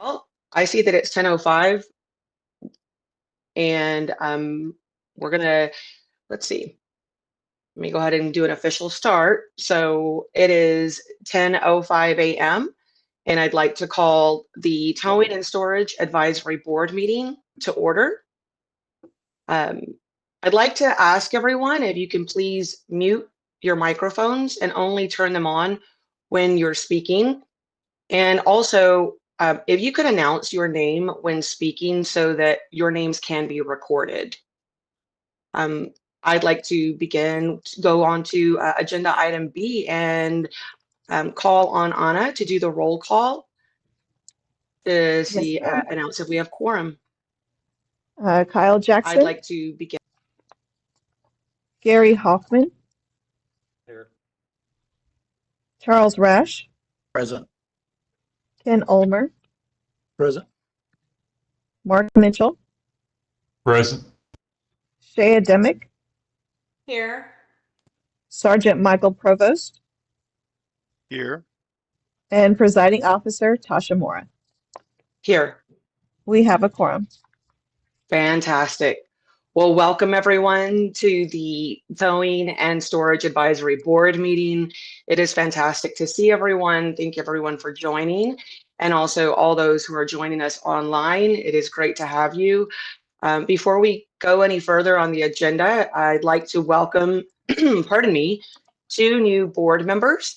Well, I see that it's 10:05 and we're gonna, let's see, let me go ahead and do an official start. So it is 10:05 a.m. and I'd like to call the Towing and Storage Advisory Board meeting to order. I'd like to ask everyone if you can please mute your microphones and only turn them on when you're speaking. And also, if you could announce your name when speaking so that your names can be recorded. I'd like to go on to agenda item B and call on Anna to do the roll call to see, announce if we have quorum. Kyle Jackson. I'd like to begin. Gary Hoffman. Here. Charles Rash. Present. Ken Ulmer. Present. Mark Mitchell. Present. Shea Demick. Here. Sergeant Michael Provost. Here. And Presiding Officer Tasha Mora. Here. We have a quorum. Fantastic. Well, welcome everyone to the Towing and Storage Advisory Board meeting. It is fantastic to see everyone. Thank everyone for joining, and also all those who are joining us online. It is great to have you. Before we go any further on the agenda, I'd like to welcome, pardon me, 2 new board members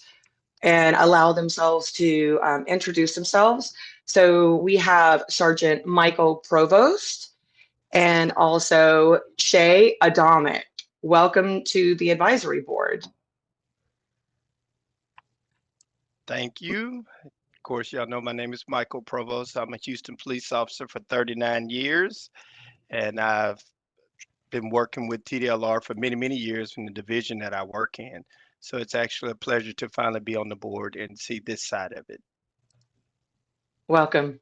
and allow themselves to introduce themselves. So we have Sergeant Michael Provost and also Shea Demick. Welcome to the advisory board. Thank you. Of course, y'all know my name is Michael Provost. I'm a Houston police officer for 39 years, and I've been working with TDLR for many, many years in the division that I work in. So it's actually a pleasure to finally be on the board and see this side of it. Welcome.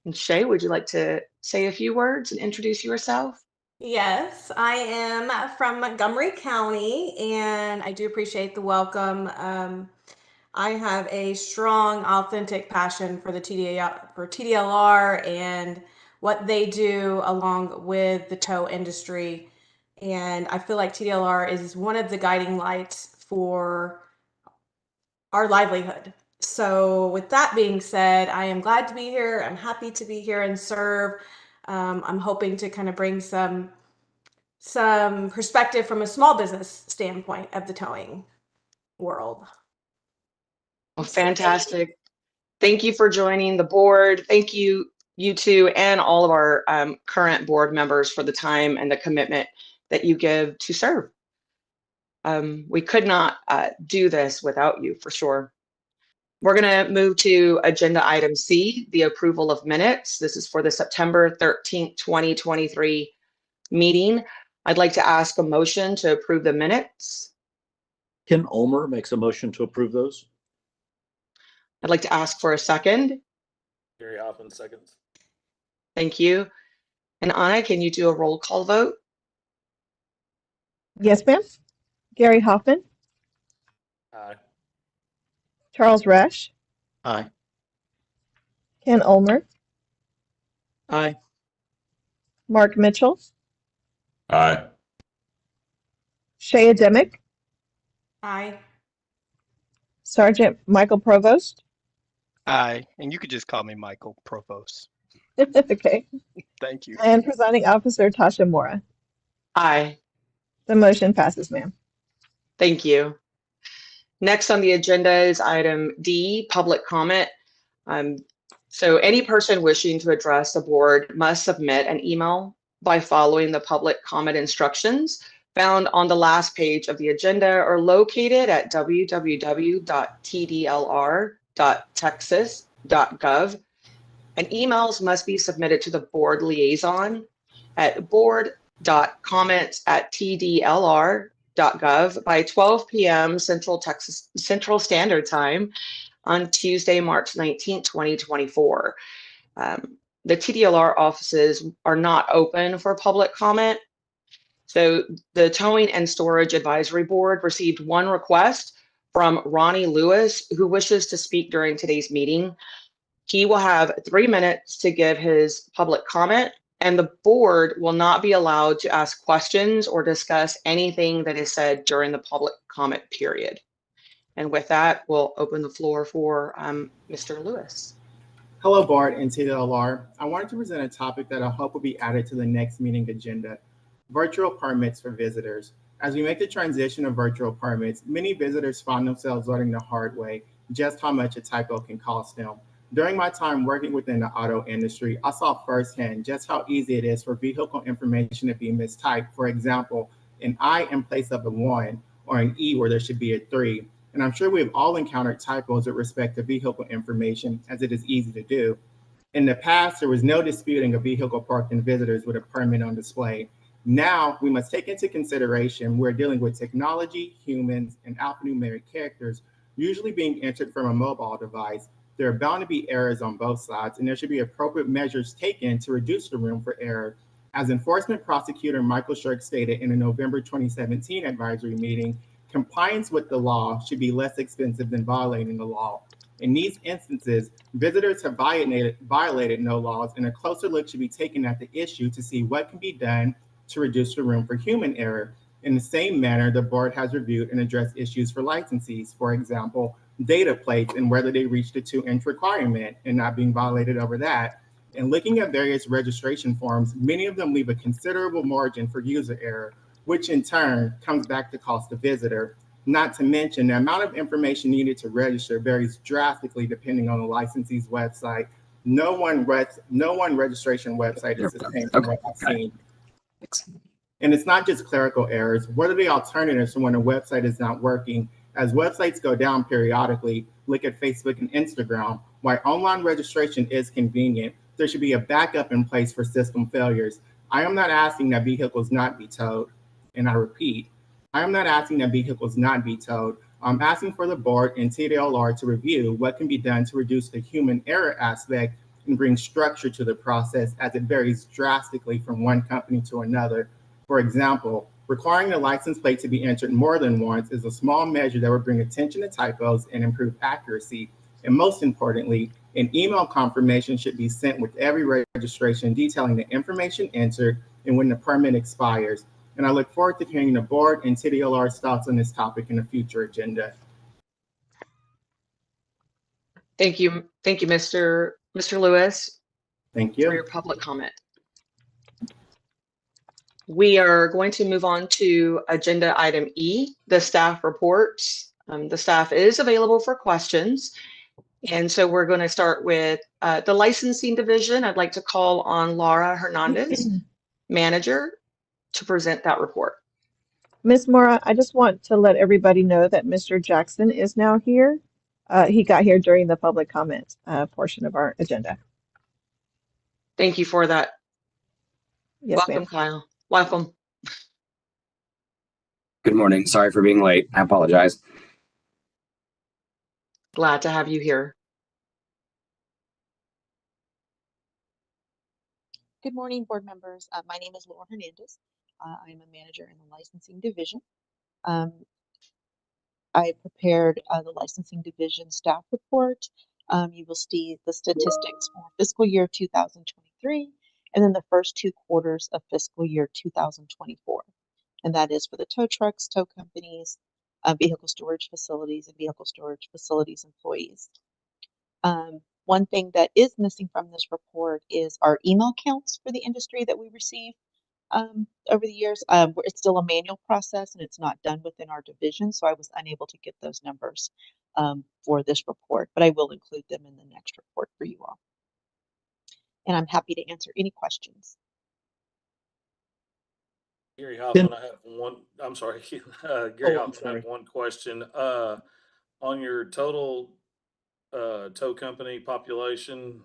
And Shea, would you like to say a few words and introduce yourself? Yes, I am from Montgomery County, and I do appreciate the welcome. I have a strong, authentic passion for the TDLR and what they do along with the tow industry. And I feel like TDLR is one of the guiding lights for our livelihood. So with that being said, I am glad to be here. I'm happy to be here and serve. I'm hoping to kind of bring some perspective from a small business standpoint of the towing world. Well, fantastic. Thank you for joining the board. Thank you, you two, and all of our current board members for the time and the commitment that you give to serve. We could not do this without you, for sure. We're going to move to agenda item C, the approval of minutes. This is for the September 13th, 2023 meeting. I'd like to ask a motion to approve the minutes. Ken Ulmer makes a motion to approve those. I'd like to ask for a second. Gary Hoffman seconds. Thank you. And Anna, can you do a roll call vote? Yes, ma'am. Gary Hoffman. Aye. Charles Rash. Aye. Ken Ulmer. Aye. Mark Mitchell. Aye. Shea Demick. Aye. Sergeant Michael Provost. Aye, and you could just call me Michael Provost. Okay. Thank you. And Presiding Officer Tasha Mora. Aye. The motion passes, ma'am. Thank you. Next on the agenda is item D, public comment. So any person wishing to address the board must submit an email by following the public comment instructions found on the last page of the agenda or located at www.tdlr.texas.gov. And emails must be submitted to the board liaison at board.comments@tdlr.gov by 12 p.m. Central Standard Time on Tuesday, March 19, 2024. The TDLR offices are not open for public comment. So the Towing and Storage Advisory Board received one request from Ronnie Lewis, who wishes to speak during today's meeting. He will have 3 minutes to give his public comment, and the board will not be allowed to ask questions or discuss anything that is said during the public comment period. And with that, we'll open the floor for Mr. Lewis. Hello, Board and TDLR. I wanted to present a topic that I hope will be added to the next meeting agenda: virtual permits for visitors. As we make the transition of virtual permits, many visitors find themselves learning the hard way just how much a typo can cost them. During my time working within the auto industry, I saw firsthand just how easy it is for vehicle information to be mistyped. For example, an I in place of a 1 or an E where there should be a 3. And I'm sure we've all encountered typos with respect to vehicle information, as it is easy to do. In the past, there was no disputing a vehicle parked in visitors with a permit on display. Now, we must take into consideration we're dealing with technology, humans, and alphanumeric characters, usually being entered from a mobile device. There are bound to be errors on both sides, and there should be appropriate measures taken to reduce the room for error. As Enforcement Prosecutor Michael Shirk stated in a November 2017 advisory meeting, compliance with the law should be less expensive than violating the law. In these instances, visitors have violated no laws, and a closer look should be taken at the issue to see what can be done to reduce the room for human error. In the same manner, the board has reviewed and addressed issues for licensees, for example, data plates and whether they reach the 2-inch requirement and not being violated over that. And looking at various registration forms, many of them leave a considerable margin for user error, which in turn comes back to cost the visitor. Not to mention, the amount of information needed to register varies drastically depending on the licensee's website. No one registration website is the same from what I've seen. And it's not just clerical errors. What are the alternatives for when a website is not working? As websites go down periodically, look at Facebook and Instagram. While online registration is convenient, there should be a backup in place for system failures. I am not asking that vehicles not be towed. And I repeat, I am not asking that vehicles not be towed. I'm asking for the board and TDLR to review what can be done to reduce the human error aspect and bring structure to the process, as it varies drastically from one company to another. For example, requiring the license plate to be entered more than once is a small measure that would bring attention to typos and improve accuracy. And most importantly, an email confirmation should be sent with every registration detailing the information entered and when the permit expires. And I look forward to hearing the board and TDLR's thoughts on this topic in a future agenda. Thank you, Mr. Lewis, Thank for you. your public comment. We are going to move on to agenda item E, the staff reports. The staff is available for questions. And so we're going to start with the licensing division. I'd like to call on Laura Hernandez, manager, to present that report. Ms. Mora, I just want to let everybody know that Mr. Jackson is now here. He got here during the public comment portion of our agenda. Thank you for that. Yes, Welcome, ma'am. Kyle. Welcome. Good morning. Sorry for being late. I apologize. Glad to have you here. Good morning, board members. My name is Laura Hernandez. I am a manager in the licensing division. I prepared the licensing division staff report. You will see the statistics for fiscal year 2023 and then the first 2 quarters of fiscal year 2024. And that is for the tow trucks, tow companies, vehicle storage facilities, and vehicle storage facilities employees. One thing that is missing from this report is our email counts for the industry that we receive over the years. It's still a manual process and it's not done within our division, so I was unable to get those numbers for this report, but I will include them in the next report for you all. And I'm happy to answer any questions. Gary Hoffman, I have one. I'm sorry. Gary I'm Hoffman, I sorry. have one question. On your total tow company population,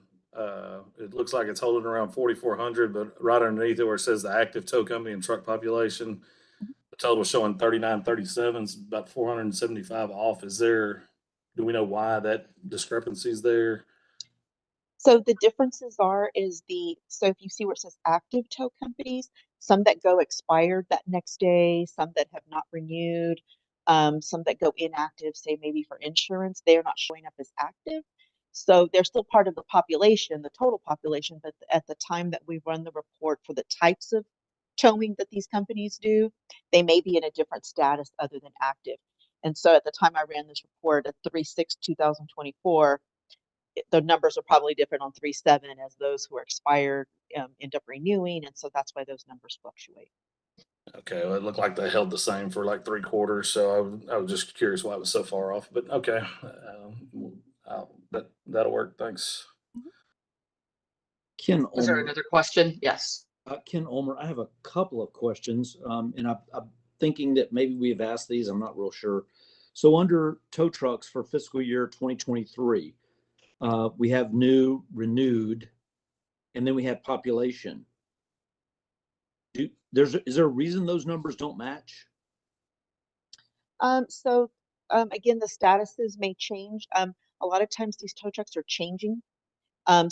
it looks like it's holding around 4,400, but right underneath it where it says the active tow company and truck population, the total showing 3937 is about 475 off. Do we know why that discrepancy is there? So the differences so if you see where it says active tow companies, some that go expired that next day, some that have not renewed, Some that go inactive, say maybe for insurance, they're not showing up as active. So they're still part of the population, the total population, but at the time that we run the report for the types of towing that these companies do, they may be in a different status other than active. And so at the time I ran this report at 3/6/2024, the numbers are probably different on 3/7 as those who are expired end up renewing. And so that's why those numbers fluctuate. Okay, well, it looked like they held the same for like 3 quarters, so I was just curious why it was so far off. But okay, that'll work. Thanks. Ken Was there Ulmer, another question? Yes. Ken Ulmer, I have a couple of questions, and I'm thinking that maybe we have asked these. I'm not real sure. So under tow trucks for fiscal year 2023, we have new, renewed, and then we have population. Is there a reason those numbers don't match? Again, the statuses may change. A lot of times these tow trucks are changing. A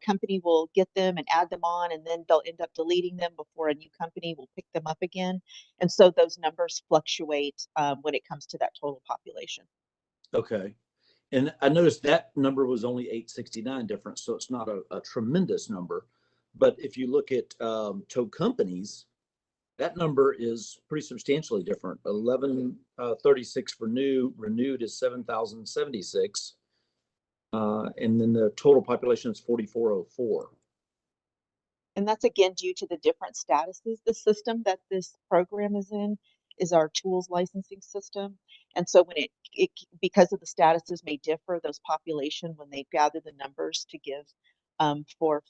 company will get them and add them on, and then they'll end up deleting them before a new company will pick them up again. And so those numbers fluctuate when it comes to that total population. Okay. And I noticed that number was only 869 difference, so it's not a tremendous number. But if you look at tow companies, that number is pretty substantially different. 1136 for new, renewed is 7,076. And then the total population is 4,404. And that's again due to the different statuses. The system that this program is in is our tools licensing system. And so when it because of the statuses may differ, those population, when they gather the numbers to give for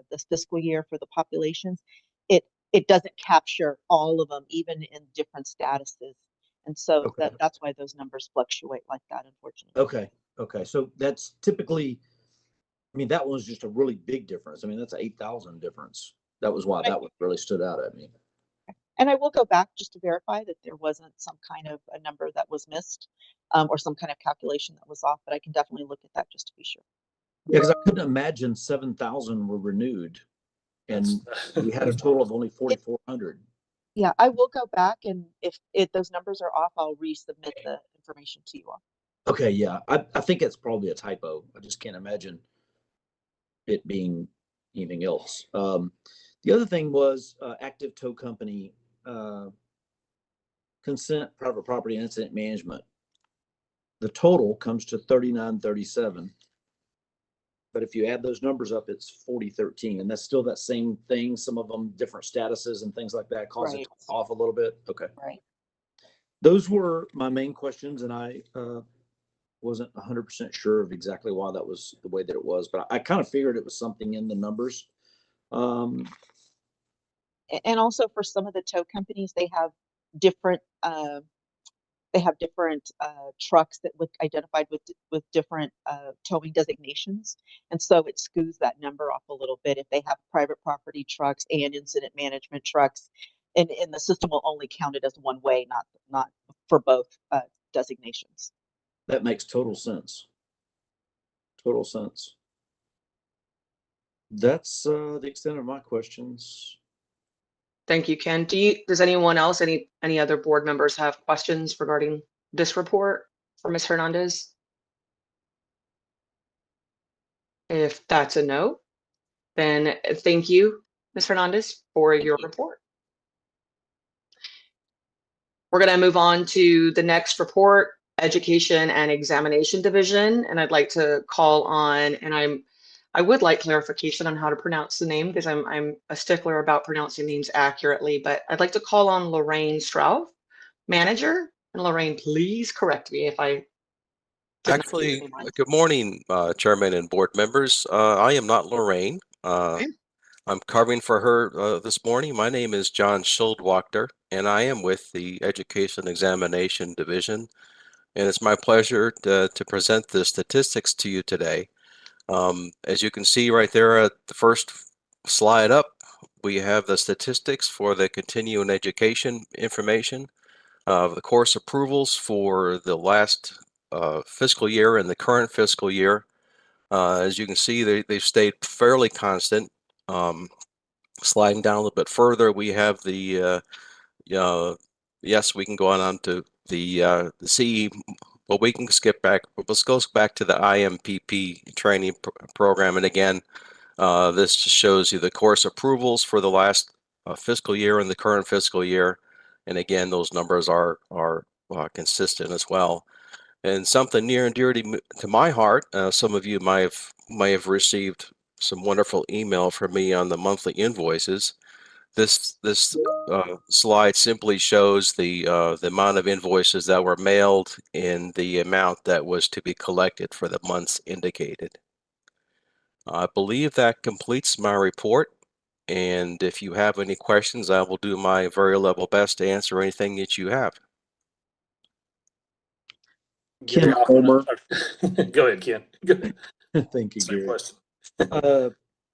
this fiscal year for the populations, it doesn't capture all of them, even in different statuses. And so Okay. that's why those numbers fluctuate like that, unfortunately. Okay. So that's typically, I mean, that was just a really big difference. I mean, that's an 8,000 difference. That was why that one really stood out at me. And I will go back just to verify that there wasn't some kind of a number that was missed or some kind of calculation that was off, but I can definitely look at that just to be sure. Yeah, because I couldn't imagine 7,000 were renewed and we had a total of only 4,400. Yeah, I will go back, and if those numbers are off, I'll resubmit the information to you all. Okay, yeah, I think it's probably a typo. I just can't imagine it being anything else. The other thing was active tow company consent, private property incident management. The total comes to 3937. But if you add those numbers up, it's 4013, and that's still that same thing. Some of them different statuses and things like that cause it off a little bit. Okay. Right. Those were my main questions, and I wasn't 100% sure of exactly why that was the way that it was, but I kind of figured it was something in the numbers. And also for some of the tow companies, they have different trucks that look identified with different towing designations, and so it skews that number off a little bit if they have private property trucks and incident management trucks, and the system will only count it as one way, not for both designations. That makes total sense. Total sense. That's the extent of my questions. Thank you, Ken. Does anyone else, any other board members have questions regarding this report for Ms. Hernandez? If that's a no, then thank you, Ms. Hernandez, for your report. We're going to move on to the next report, Education and Examination Division, and I'd like to call on, and I would like clarification on how to pronounce the name because I'm a stickler about pronouncing names accurately, but I'd like to call on Lorraine Strauff, manager. And Lorraine, please correct me if I Actually, good morning, Chairman and board members. I am not Lorraine. I'm covering for her this morning. My name is John Schuldwachter, and I am with the Education Examination Division. And it's my pleasure to present the statistics to you today. As you can see right there at the first slide up, we have the statistics for the continuing education information, the course approvals for the last fiscal year and the current fiscal year. As you can see, they've stayed fairly constant. Sliding down a little bit further, we have the, yes, we can go on to the CE. Well, we can skip back. Let's go back to the IMPP training program, and again, this just shows you the course approvals for the last fiscal year and the current fiscal year, and again, those numbers are consistent as well. And something near and dear to my heart, some of you may have received some wonderful email from me on the monthly invoices. This slide simply shows the amount of invoices that were mailed and the amount that was to be collected for the months indicated. I believe that completes my report. And if you have any questions, I will do my very level best to answer anything that you have. Gary Ken Homer. Go ahead, Ken. Go ahead. Thank you, Same Gary. question.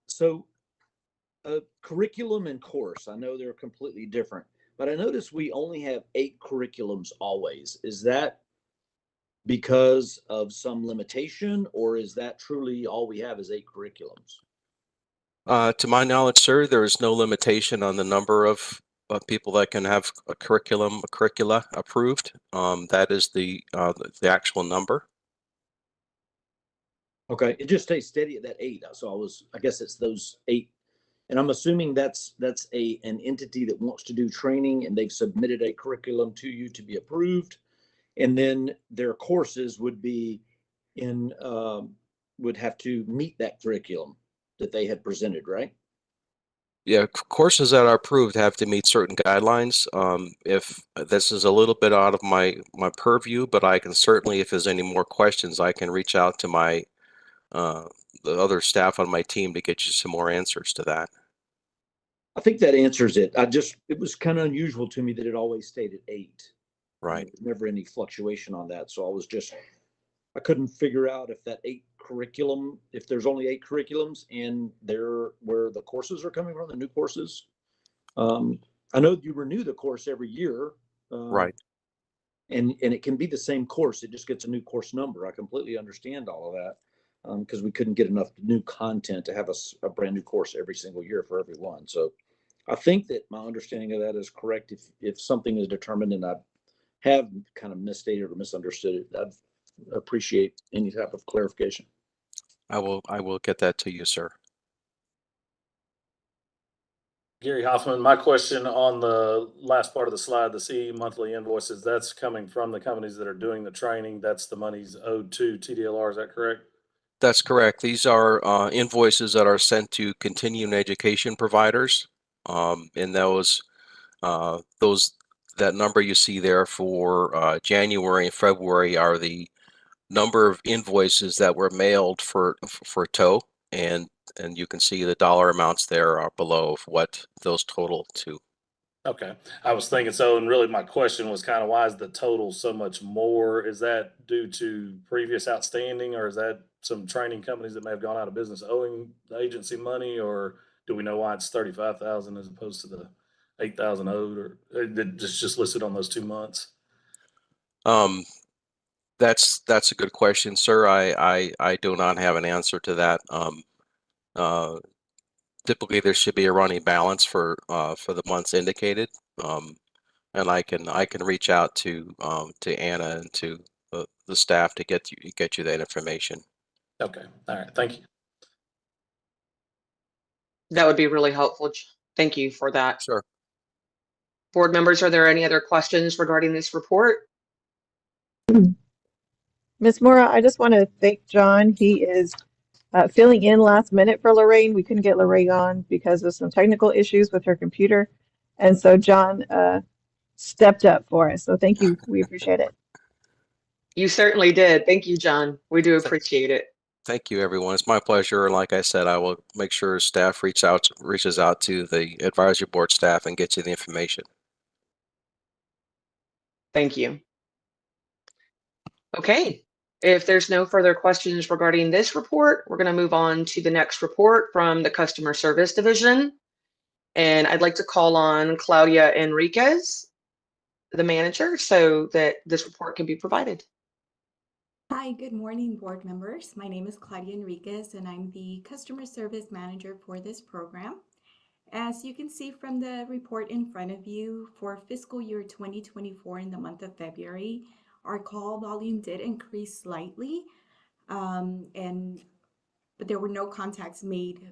So curriculum and course, I know they're completely different, but I notice we only have 8 curriculums always. Is that because of some limitation, or is that truly all we have is 8 curriculums? To my knowledge, sir, there is no limitation on the number of people that can have a curricula approved. That is the actual number. Okay, it just stays steady at that 8. So I guess it's those 8, and I'm assuming that's an entity that wants to do training, and they've submitted a curriculum to you to be approved, and then their courses would be would have to meet that curriculum that they had presented, right? Yeah, courses that are approved have to meet certain guidelines. If this is a little bit out of my purview, but I can certainly, if there's any more questions, I can reach out to my the other staff on my team to get you some more answers to that. I think that answers it. It was kind of unusual to me that it always stayed at 8. Right. There was never any fluctuation on that. So I couldn't figure out if that 8 curriculum, if there's only 8 curriculums and where the courses are coming from, the new courses. I know you renew the course every year. Right. And it can be the same course. It just gets a new course number. I completely understand all of that. Because we couldn't get enough new content to have a brand new course every single year for everyone. So I think that my understanding of that is correct. If something is determined and I have kind of misstated or misunderstood it, I'd appreciate any type of clarification. I will get that to you, sir. Gary Hoffman, my question on the last part of the slide, the CE monthly invoices, that's coming from the companies that are doing the training. That's the money's owed to TDLR. Is that correct? That's correct. These are invoices that are sent to continuing education providers, and that number you see there for January and February are the number of invoices that were mailed for TOE, and you can see the dollar amounts there are below what those total to. Okay. I was thinking so, and really my question was kind of why is the total so much more? Is that due to previous outstanding, or is that some training companies that may have gone out of business owing the agency money, or do we know why it's 35,000 as opposed to the 8,000 owed, or it's just listed on those 2 months? That's a good question, sir. I do not have an answer to that. Typically, there should be a running balance for the months indicated, and I can reach out to Anna and to the staff to get you that information. Okay. All right. Thank you. That would be really helpful. Thank you for that. Sure. Board members, are there any other questions regarding this report? Ms. Mora, I just want to thank John. He is filling in last minute for Lorraine. We couldn't get Lorraine on because of some technical issues with her computer. And so John stepped up for us. So thank you. We appreciate it. You certainly did. Thank you, John. We do appreciate it. Thank you, everyone. It's my pleasure. And like I said, I will make sure staff reaches out to the advisory board staff and gets you the information. Thank you. Okay. If there's no further questions regarding this report, we're going to move on to the next report from the Customer Service Division. And I'd like to call on Claudia Enriquez, the manager, so that this report can be provided. Hi, good morning, board members. My name is Claudia Enriquez, and I'm the Customer Service Manager for this program. As you can see from the report in front of you, for fiscal year 2024 in the month of February, our call volume did increase slightly, but there were no contacts made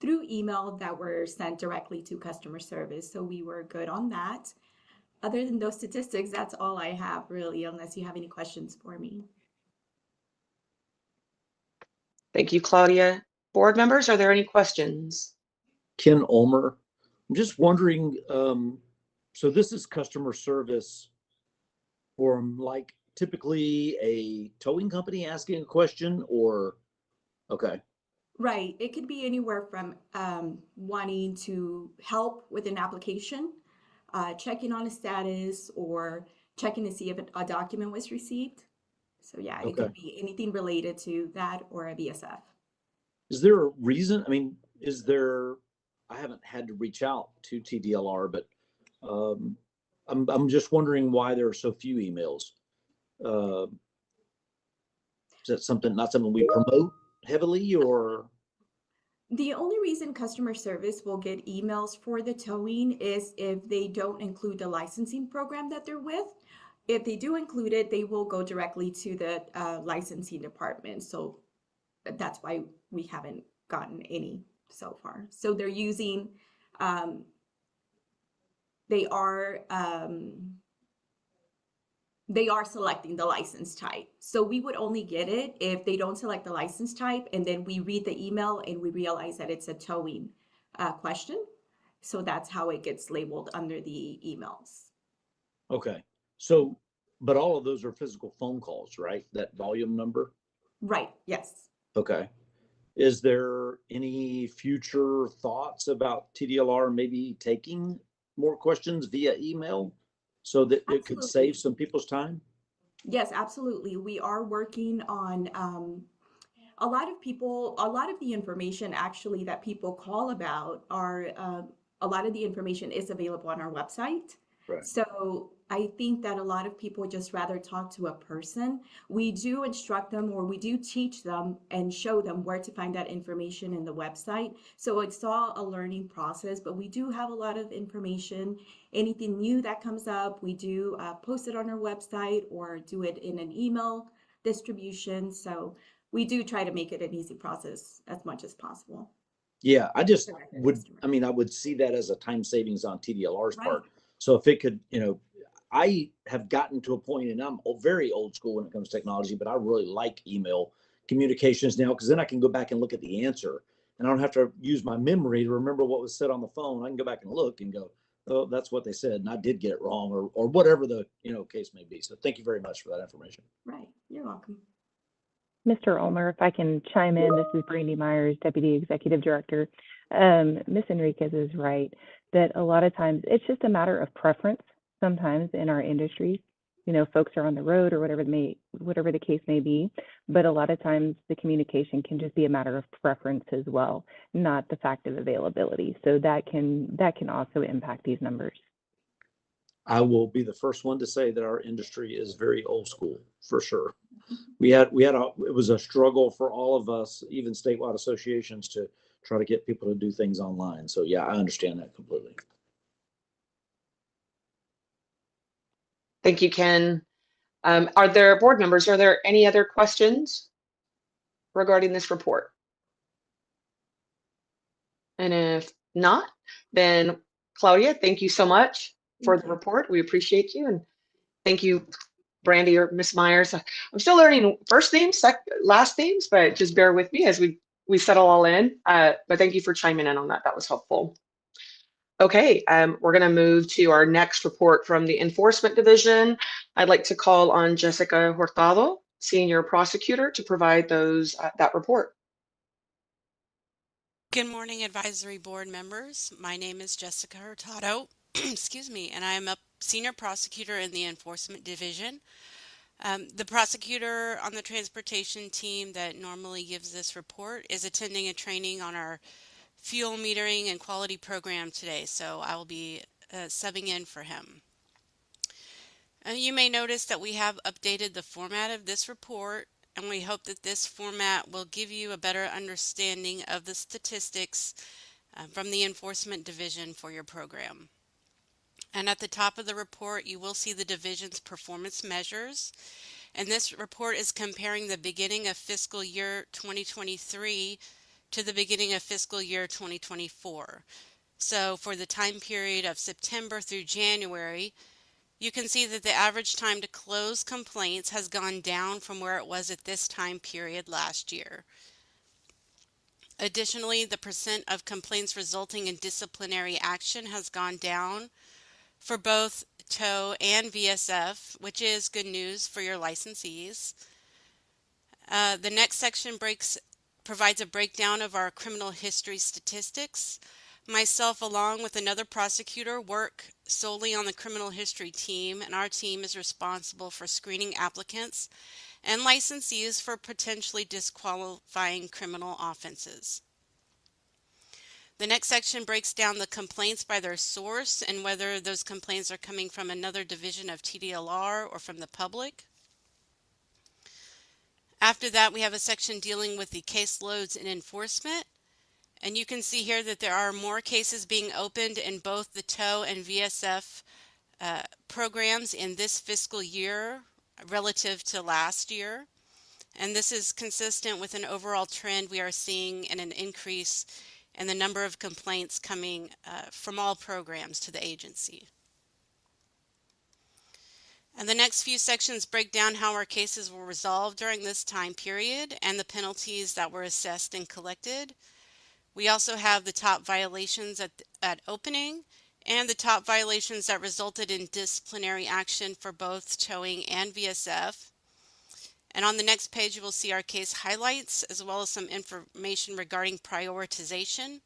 through email that were sent directly to customer service. So we were good on that. Other than those statistics, that's all I have really, unless you have any questions for me. Thank you, Claudia. Board members, are there any questions? Ken Ulmer. I'm just wondering, so this is customer service from like typically a towing company asking a question or, okay. Right. It could be anywhere from wanting to help with an application, checking on a status, or checking to see if a document was received. So yeah, it Okay. could be anything related to that or a VSF. Is there a reason? I mean, I haven't had to reach out to TDLR, but I'm just wondering why there are so few emails. Is that not something we promote heavily, or? The only reason customer service will get emails for the towing is if they don't include the licensing program that they're with. If they do include it, they will go directly to the licensing department. So that's why we haven't gotten any so far. So they're using, they are selecting the license type. So we would only get it if they don't select the license type, and then we read the email and we realize that it's a towing question. So that's how it gets labeled under the emails. Okay. So, but all of those are physical phone calls, right? That volume number? Right. Yes. Okay. Is there any future thoughts about TDLR maybe taking more questions via email so that it could save some people's time? Yes, absolutely. We are working on a lot of the information actually that people call about are a lot of the information is available on our website. Right. So I think that a lot of people just rather talk to a person. We do instruct them, or we do teach them and show them where to find that information in the website. So it's all a learning process, but we do have a lot of information. Anything new that comes up, we do post it on our website or do it in an email distribution. So we do try to make it an easy process as much as possible. Yeah, I just Direct to would, customer. I mean, I would see that as a time savings on TDLR's Right. part. So if it could, I have gotten to a point, and I'm very old school when it comes to technology, but I really like email communications now, because then I can go back and look at the answer and I don't have to use my memory to remember what was said on the phone. I can go back and look and go, oh, that's what they said, and I did get it wrong, or whatever the case may be. So thank you very much for that information. Right. You're welcome. Mr. Ulmer, if I can chime in, this is Brandy Myers, Deputy Executive Director. Ms. Enriquez is right that a lot of times it's just a matter of preference. Sometimes in our industry, folks are on the road or whatever the case may be, but a lot of times the communication can just be a matter of preference as well, not the fact of availability. So that can also impact these numbers. I will be the first one to say that our industry is very old school, for sure. It was a struggle for all of us, even statewide associations, to try to get people to do things online. So yeah, I understand that completely. Thank you, Ken. Are there board members? Are there any other questions regarding this report? And if not, then Claudia, thank you so much for the report. We appreciate you. And thank you, Brandy or Ms. Myers. I'm still learning first names, last names, but just bear with me as we settle all in. But thank you for chiming in on that. That was helpful. Okay, we're going to move to our next report from the Enforcement Division. I'd like to call on Jessica Hurtado, Senior Prosecutor, to provide that report. Good morning, Advisory Board members. My name is Jessica Hurtado, excuse me, and I am a Senior Prosecutor in the Enforcement Division. The prosecutor on the transportation team that normally gives this report is attending a training on our fuel metering and quality program today, so I will be subbing in for him. You may notice that we have updated the format of this report, and we hope that this format will give you a better understanding of the statistics from the Enforcement Division for your program. And at the top of the report, you will see the division's performance measures. And this report is comparing the beginning of fiscal year 2023 to the beginning of fiscal year 2024. So for the time period of September through January, you can see that the average time to close complaints has gone down from where it was at this time period last year. Additionally, the percent of complaints resulting in disciplinary action has gone down for both TOW and VSF, which is good news for your licensees. The next section provides a breakdown of our criminal history statistics. Myself, along with another prosecutor, work solely on the criminal history team, and our team is responsible for screening applicants and licensees for potentially disqualifying criminal offenses. The next section breaks down the complaints by their source and whether those complaints are coming from another division of TDLR or from the public. After that, we have a section dealing with the caseloads and enforcement. And you can see here that there are more cases being opened in both the TOW and VSF programs in this fiscal year relative to last year. And this is consistent with an overall trend we are seeing in an increase in the number of complaints coming from all programs to the agency. And the next few sections break down how our cases were resolved during this time period and the penalties that were assessed and collected. We also have the top violations at opening and the top violations that resulted in disciplinary action for both towing and VSF. And on the next page, you will see our case highlights as well as some information regarding prioritization,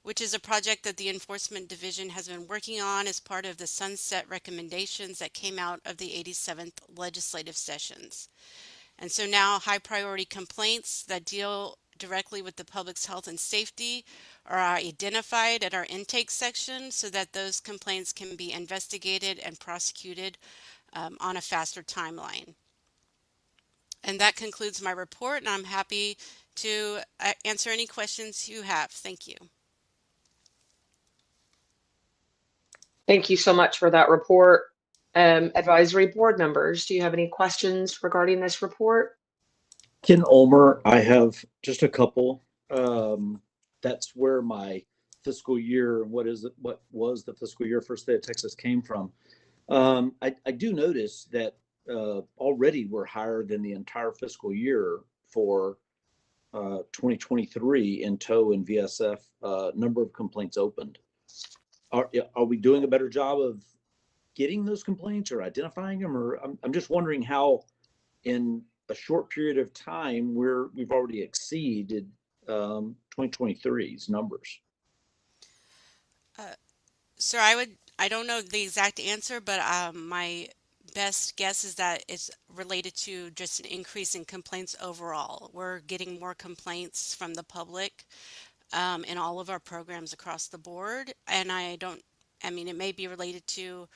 which is a project that the Enforcement Division has been working on as part of the sunset recommendations that came out of the 87th legislative sessions. And so now high priority complaints that deal directly with the public's health and safety are identified at our intake section so that those complaints can be investigated and prosecuted on a faster timeline. And that concludes my report, and I'm happy to answer any questions you have. Thank you. Thank you so much for that report. Advisory board members, do you have any questions regarding this report? Ken Ulmer, I have just a couple. That's where my fiscal year, what was the fiscal year for State of Texas came from. I do notice that already we're higher than the entire fiscal year for 2023 in TOW and VSF number of complaints opened. Are we doing a better job of getting those complaints or identifying them? Or I'm just wondering how in a short period of time we've already exceeded 2023's numbers. Sir, I don't know the exact answer, but my best guess is that it's related to just an increase in complaints overall. We're getting more complaints from the public in all of our programs across the board. And it may be related to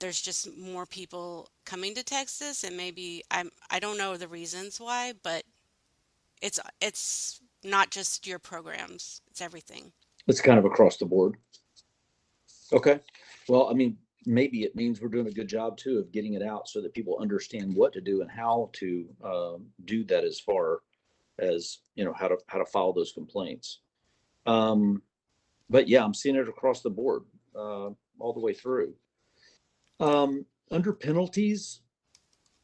there's just more people coming to Texas, and maybe I don't know the reasons why, but it's not just your programs, it's everything. It's kind of across the board. Okay. Well, maybe it means we're doing a good job too of getting it out so that people understand what to do and how to do that, as far as how to file those complaints. But yeah, I'm seeing it across the board all the way through. Under penalties,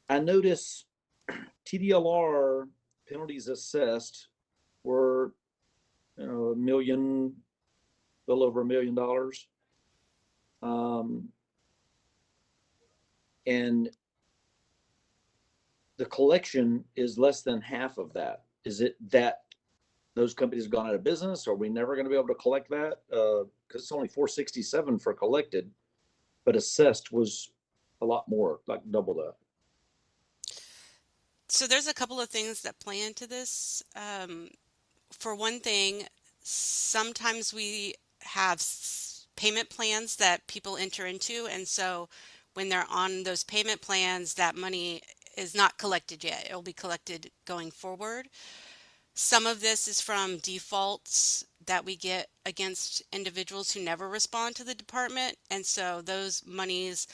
I notice TDLR penalties assessed were a little over $1 million. And the collection is less than half of that. Is it that those companies have gone out of business? Are we never going to be able to collect that? Because it's only $467 for collected, but assessed was a lot more, like double that. So there's a couple of things that play into this. For one thing, sometimes we have payment plans that people enter into, and so when they're on those payment plans, that money is not collected yet. It will be collected going forward. Some of this is from defaults that we get against individuals who never respond to the department. And so those monies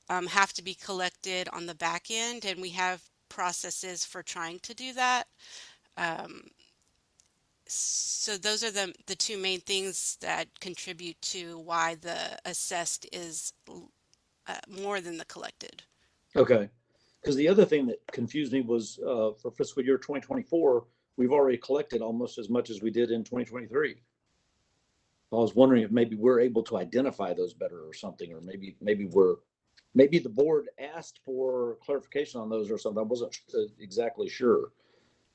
have to be collected on the back end, and we have processes for trying to do that. So those are the two main things that contribute to why the assessed is more than the collected. Okay. Because the other thing that confused me was for fiscal year 2024, we've already collected almost as much as we did in 2023. I was wondering if maybe we're able to identify those better or something, or maybe the board asked for clarification on those or something. I wasn't exactly sure,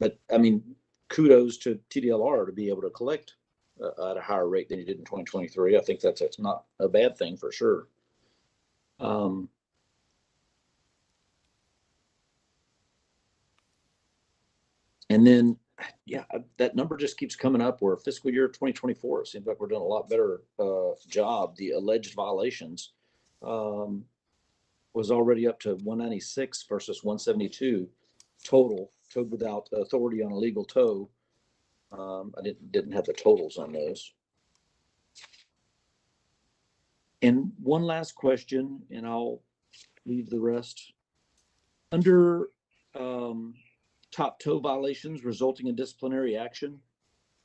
but I mean, kudos to TDLR to be able to collect at a higher rate than you did in 2023. I think that's not a bad thing for sure. And then, yeah, that number just keeps coming up where fiscal year 2024, it seems like we're doing a lot better job. The alleged violations was already up to 196 versus 172 total, towed without authority on a legal tow. I didn't have the totals on those. And one last question, and I'll leave the rest. Under top tow violations resulting in disciplinary action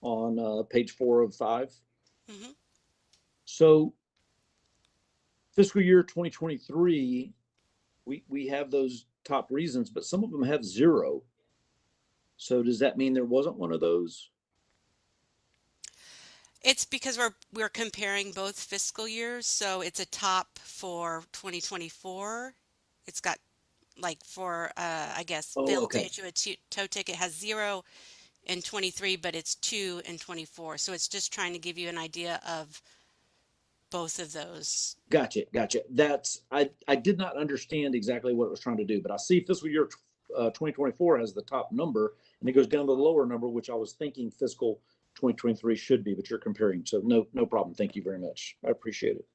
on page 4 of 5. Mm-hmm. So fiscal year 2023, we have those top reasons, but some of them have 0. So does that mean there wasn't one of those? It's because we're comparing both fiscal years, so it's a top for 2024. It's got like for I guess failed to issue a tow ticket has 0 in 23, but it's 2 in 24. So it's just trying to give you an idea of both of those. Gotcha. That's I did not understand exactly what it was trying to do, but I see fiscal year 2024 as the top number, and it goes down to the lower number, which I was thinking fiscal 2023 should be, but you're comparing. So no problem. Thank you very much. I appreciate it.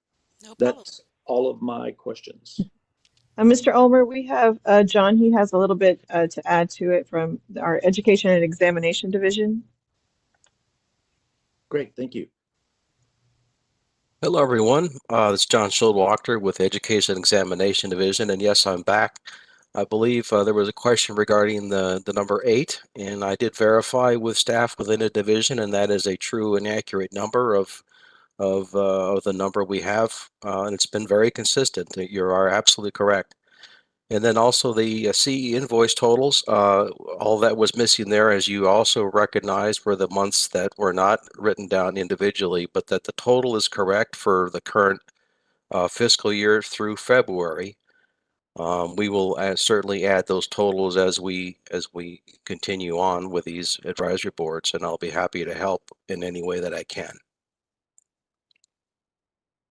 No problem. That's all of my questions. Mr. Ulmer, we have John. He has a little bit to add to it from our Education and Examination Division. Great. Thank you. Hello, everyone. This is John Schildwachter with Education and Examination Division. And yes, I'm back. I believe there was a question regarding the number 8, and I did verify with staff within the division, and that is a true and accurate number of the number we have, and it's been very consistent. You are absolutely correct. And then also the CE invoice totals, all that was missing there, as you also recognized, were the months that were not written down individually, but that the total is correct for the current fiscal year through February. We will certainly add those totals as we continue on with these advisory boards, and I'll be happy to help in any way that I can.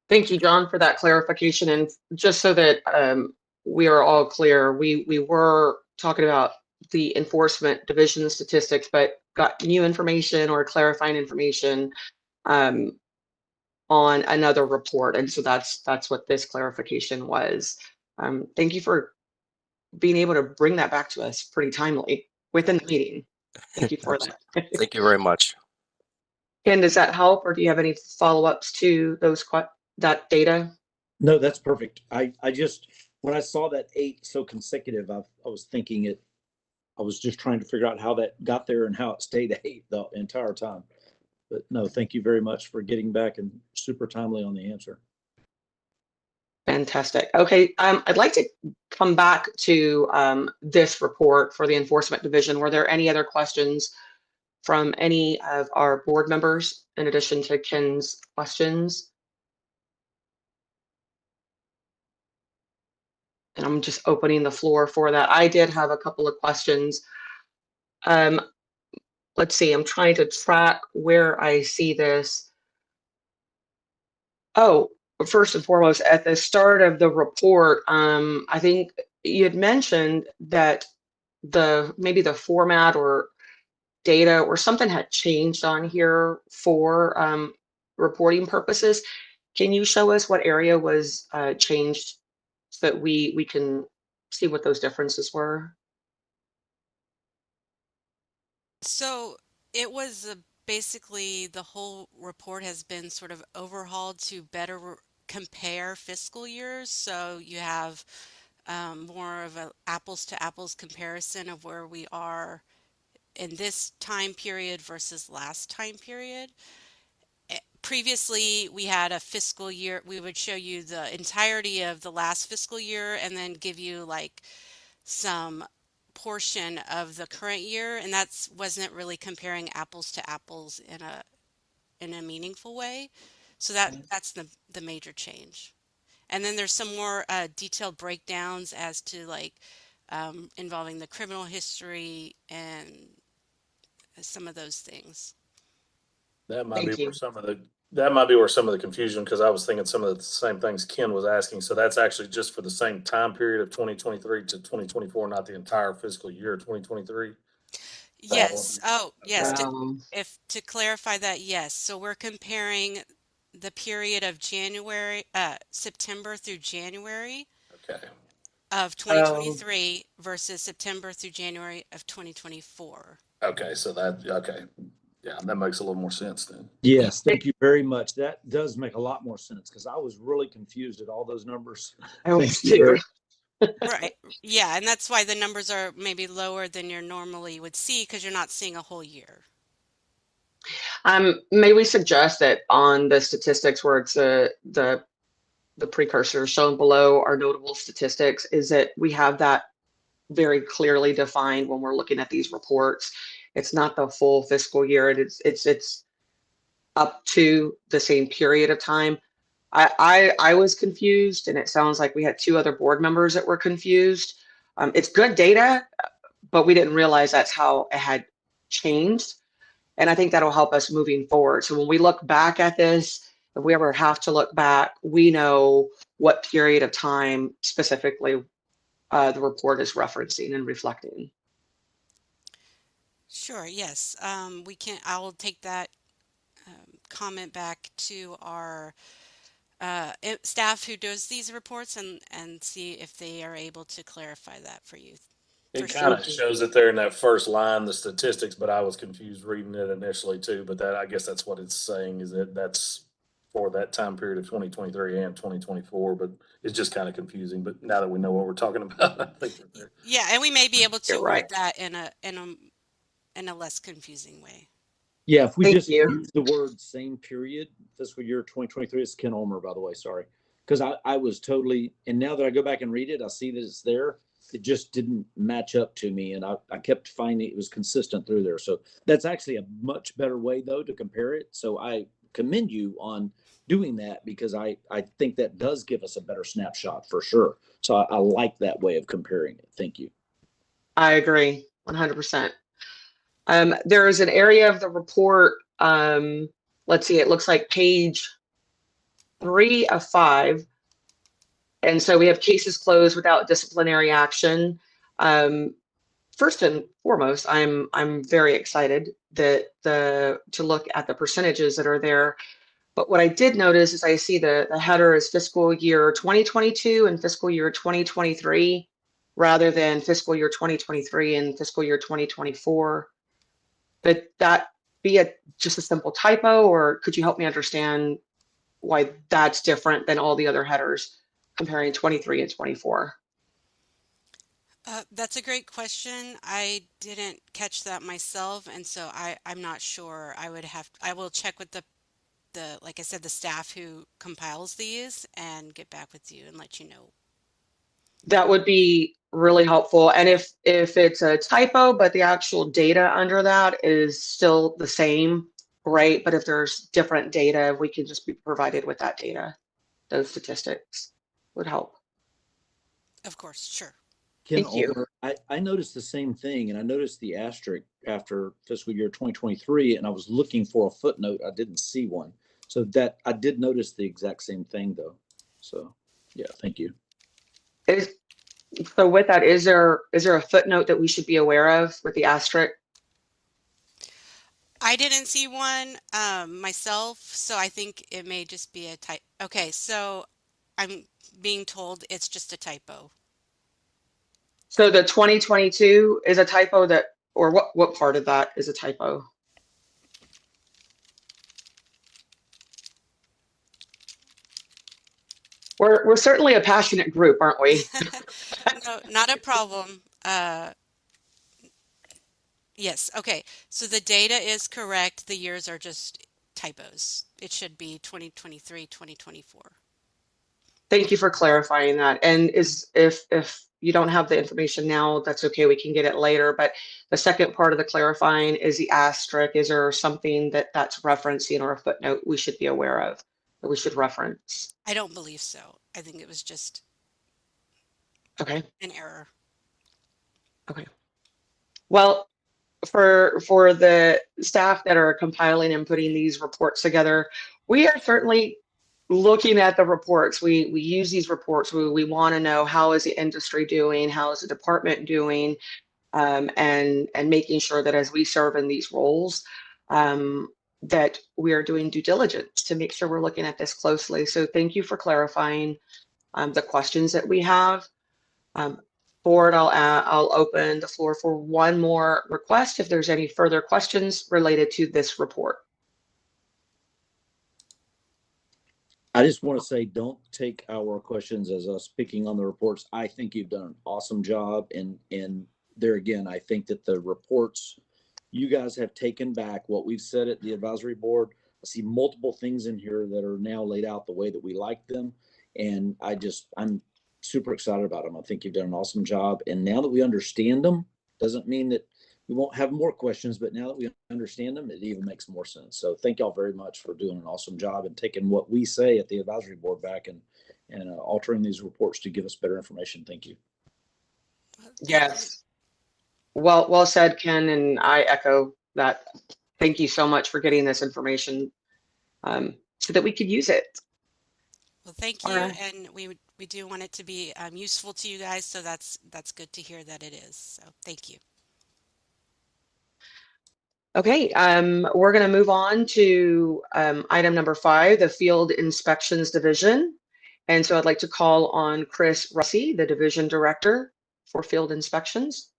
Thank you, John, for that clarification. And just so that we are all clear, we were talking about the enforcement division statistics, but got new information or clarifying information on another report. And so that's what this clarification was. Thank you for being able to bring that back to us pretty timely within the meeting. Thank you for that. Thank you very much. Ken, does that help, or do you have any follow-ups to that data? No, that's perfect. I just, when I saw that 8 so consecutive, I was thinking I was just trying to figure out how that got there and how it stayed 8 the entire time. But no, thank you very much for getting back and super timely on the answer. Fantastic. Okay, I'd like to come back to this report for the enforcement division. Were there any other questions from any of our board members in addition to Ken's questions? And I'm just opening the floor for that. I did have a couple of questions. Let's see, I'm trying to track where I see this. Oh, first and foremost, at the start of the report, I think you had mentioned that maybe the format or data or something had changed on here for reporting purposes. Can you show us what area was changed so that we can see what those differences were? So it was basically the whole report has been sort of overhauled to better compare fiscal years. So you have more of a apples to apples comparison of where we are in this time period versus last time period. Previously, we had a fiscal year, we would show you the entirety of the last fiscal year and then give you like some portion of the current year, and that's wasn't really comparing apples to apples in a meaningful way. So that's the major change. And then there's some more detailed breakdowns as to like involving the criminal history and some of those things. That might be Thank where you. that might be where some of the confusion, because I was thinking some of the same things Ken was asking. So that's actually just for the same time period of 2023 to 2024, not the entire fiscal year of 2023. Yes. Oh, yes. Um, If to clarify that, yes. So we're comparing the period of September through January Okay. of oh, 2023 versus September through January of 2024. Okay. So okay. Yeah, that makes a little more sense then. Yes, thank you very much. That does make a lot more sense because I was really confused at all those numbers. I was Thank you. too. Right. Yeah, and that's why the numbers are maybe lower than you normally would see because you're not seeing a whole year. May we suggest that on the statistics where it's the precursor shown below our notable statistics is that we have that very clearly defined when we're looking at these reports. It's not the full fiscal year. It's up to the same period of time. I was confused, and it sounds like we had two other board members that were confused. It's good data, but we didn't realize that's how it had changed. And I think that'll help us moving forward. So when we look back at this, if we ever have to look back, we know what period of time specifically the report is referencing and reflecting. Sure, yes. I will take that comment back to our staff who does these reports and see if they are able to clarify that for you. It kind of shows it there in that first line, the statistics, but I was confused reading it initially too. But I guess that's what it's saying, is that that's for that time period of 2023 and 2024. But it's just kind of confusing. But now that we know what we're talking about, I think we're there. Yeah, and we may be able to You're word right. that in a less confusing way. Yeah, if we Thank just you. use the word same period, fiscal year 2023, it's Ken Ulmer, by the way, sorry. Because I was totally, and now that I go back and read it, I see that it's there. It just didn't match up to me. And I kept finding it was consistent through there. So that's actually a much better way, though, to compare it. So I commend you on doing that because I think that does give us a better snapshot for sure. So I like that way of comparing it. Thank you. I agree 100%. There is an area of the report, let's see, it looks like page 3 of 5. And so we have cases closed without disciplinary action. First and foremost, I'm very excited that to look at the percentages that are there. But what I did notice is I see the header is fiscal year 2022 and fiscal year 2023 rather than fiscal year 2023 and fiscal year 2024. Could that be just a simple typo, or could you help me understand why that's different than all the other headers comparing 23 and 24? That's a great question. I didn't catch that myself, and so I'm not sure. I will check with the like I said, the staff who compiles these and get back with you and let you know. That would be really helpful. And if it's a typo, but the actual data under that is still the same, great. But if there's different data, we can just be provided with that data. Those statistics would help. Of course, sure. Ken Thank you. Ulmer, I noticed the same thing, and I noticed the asterisk after fiscal year 2023, and I was looking for a footnote. I didn't see one. So that I did notice the exact same thing, though. So, yeah, thank you. So with that, is there a footnote that we should be aware of with the asterisk? I didn't see one myself, so I think it may just be a typo. Okay, so I'm being told it's just a typo. So the 2022 is a typo or what part of that is a typo? We're certainly a passionate group, aren't we? No, not a problem. Yes, okay. So the data is correct. The years are just typos. It should be 2023, 2024. Thank you for clarifying that. And if you don't have the information now, that's okay. We can get it later. But the second part of the clarifying is the asterisk. Is there something that's referencing or a footnote we should be aware of that we should reference? I don't believe so. I think it was just Okay. an error. Okay. Well, for the staff that are compiling and putting these reports together, we are certainly looking at the reports. We use these reports. We want to know, how is the industry doing? How is the department doing? And making sure that as we serve in these roles, that we are doing due diligence to make sure we're looking at this closely. So thank you for clarifying the questions that we have. Board, I'll open the floor for one more request if there's any further questions related to this report. I just want to say, don't take our questions as us picking on the reports. I think you've done an awesome job. And there again, I think that the reports, you guys have taken back what we've said at the advisory board. I see multiple things in here that are now laid out the way that we like them. And I'm super excited about them. I think you've done an awesome job. And now that we understand them, doesn't mean that we won't have more questions, but now that we understand them, it even makes more sense. So thank y'all very much for doing an awesome job and taking what we say at the advisory board back and altering these reports to give us better information. Thank you. Yes. Well said, Ken, and I echo that. Thank you so much for getting this information so that we could use it. Well, thank you, All right. and we do want it to be useful to you guys, so that's good to hear that it is. So thank you. Okay, we're going to move on to item number 5, the Field Inspections Division. And so I'd like to call on Chris Russi, the Division Director for Field Inspections.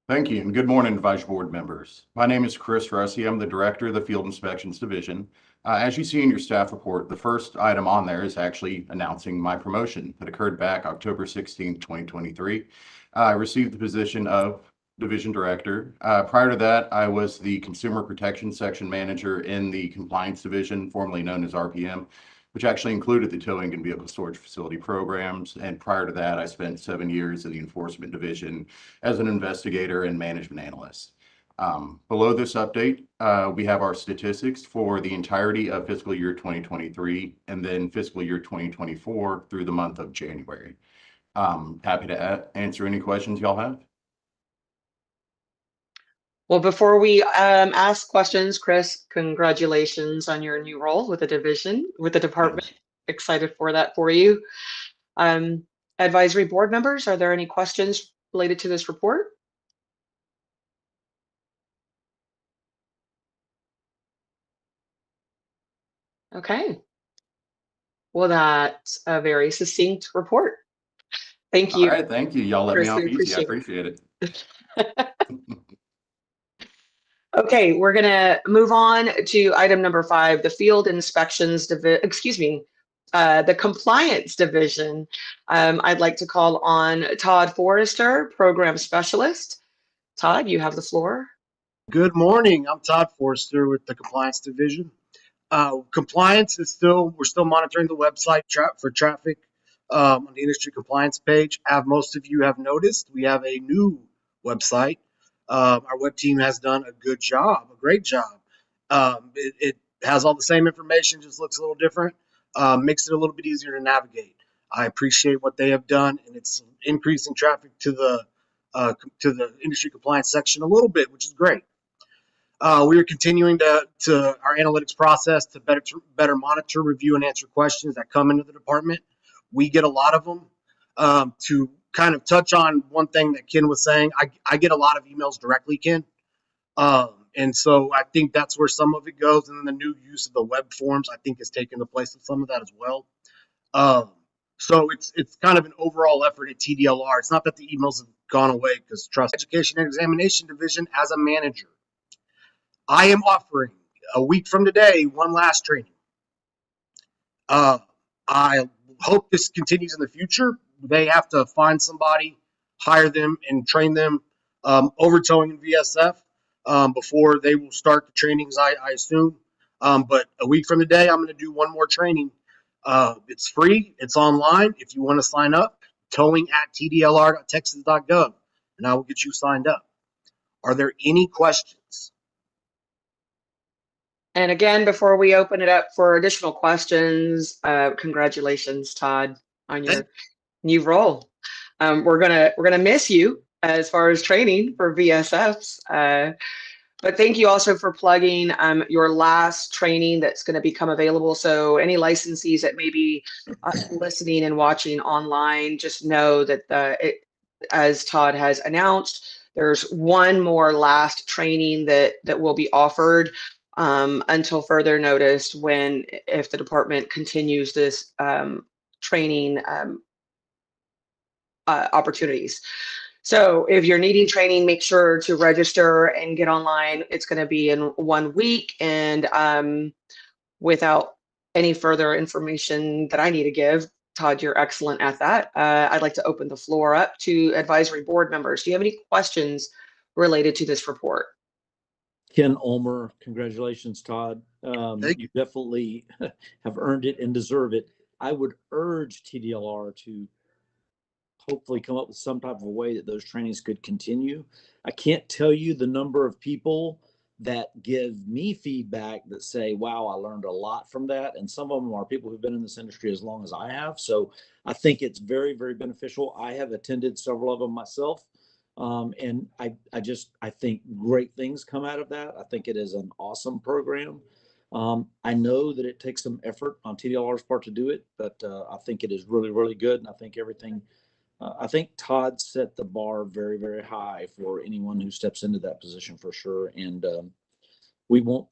Thank you, and good morning, advisory board members. My name is Chris Russi. I'm the Director of the Field Inspections Division. As you see in your staff report, the first item on there is actually announcing my promotion that occurred back October 16, 2023. I received the position of Division Director. Prior to that, I was the Consumer Protection Section Manager in the Compliance Division, formerly known as RPM, which actually included the towing and vehicle storage facility programs. And prior to that, I spent 7 years in the Enforcement Division as an investigator and management analyst. Below this update, we have our statistics for the entirety of fiscal year 2023 and then fiscal year 2024 through the month of January. Happy to answer any questions y'all have. Well, before we ask questions, Chris, congratulations on your new role with the division, with the department. Excited for that for you. Advisory board members, are there any questions related to this report? Okay. Well, that's a very succinct report. Thank you. All right, thank you. Y'all let me Chris, off we easy. I appreciate appreciate it. Okay, we're gonna move on to item number 5, the Field Inspections Division, the Compliance Division. I'd like to call on Todd Forrester, Program Specialist. Todd, you have the floor. Good morning. I'm Todd Forrester with the Compliance Division. Compliance is we're still monitoring the website for traffic on the industry compliance page. As most of you have noticed, we have a new website. Our web team has done a good job, a great job. It has all the same information, just looks a little different, makes it a little bit easier to navigate. I appreciate what they have done, and it's increasing traffic to the industry compliance section a little bit, which is great. We are continuing to our analytics process to better monitor, review, and answer questions that come into the department. We get a lot of them. To kind of touch on one thing that Ken was saying, I get a lot of emails directly, Ken. And so I think that's where some of it goes. And then the new use of the web forms, I think, has taken the place of some of that as well. So it's kind of an overall effort at TDLR. It's not that the emails have gone away, because Trust Education and Examination Division, as a manager, I am offering a week from today one last training. I hope this continues in the future. They have to find somebody, hire them, and train them over towing in VSF before they will start the trainings, I assume. But a week from today, I'm going to do one more training. It's free. It's online. If you want to sign up, towing@tdlr.texas.gov, and I will get you signed up. Are there any questions? And again, before we open it up for additional questions, congratulations, Todd, on your new role. We're gonna miss you as far as training for VSFs. But thank you also for plugging your last training that's going to become available. So any licensees that may be listening and watching online, just know that as Todd has announced, there's one more last training that will be offered until further notice if the department continues this training opportunities. So if you're needing training, make sure to register and get online. It's going to be in 1 week. And without any further information that I need to give, Todd, you're excellent at that. I'd like to open the floor up to advisory board members. Do you have any questions related to this report? Ken Ulmer, congratulations, Todd. You definitely have earned it and deserve it. I would urge TDLR to hopefully come up with some type of a way that those trainings could continue. I can't tell you the number of people that give me feedback that say, wow, I learned a lot from that. And some of them are people who've been in this industry as long as I have. So I think it's very, very beneficial. I have attended several of them myself. And I think great things come out of that. I think it is an awesome program. I know that it takes some effort on TDLR's part to do it, but I think it is really, really good. And I think I think Todd set the bar very, very high for anyone who steps into that position for sure. And we won't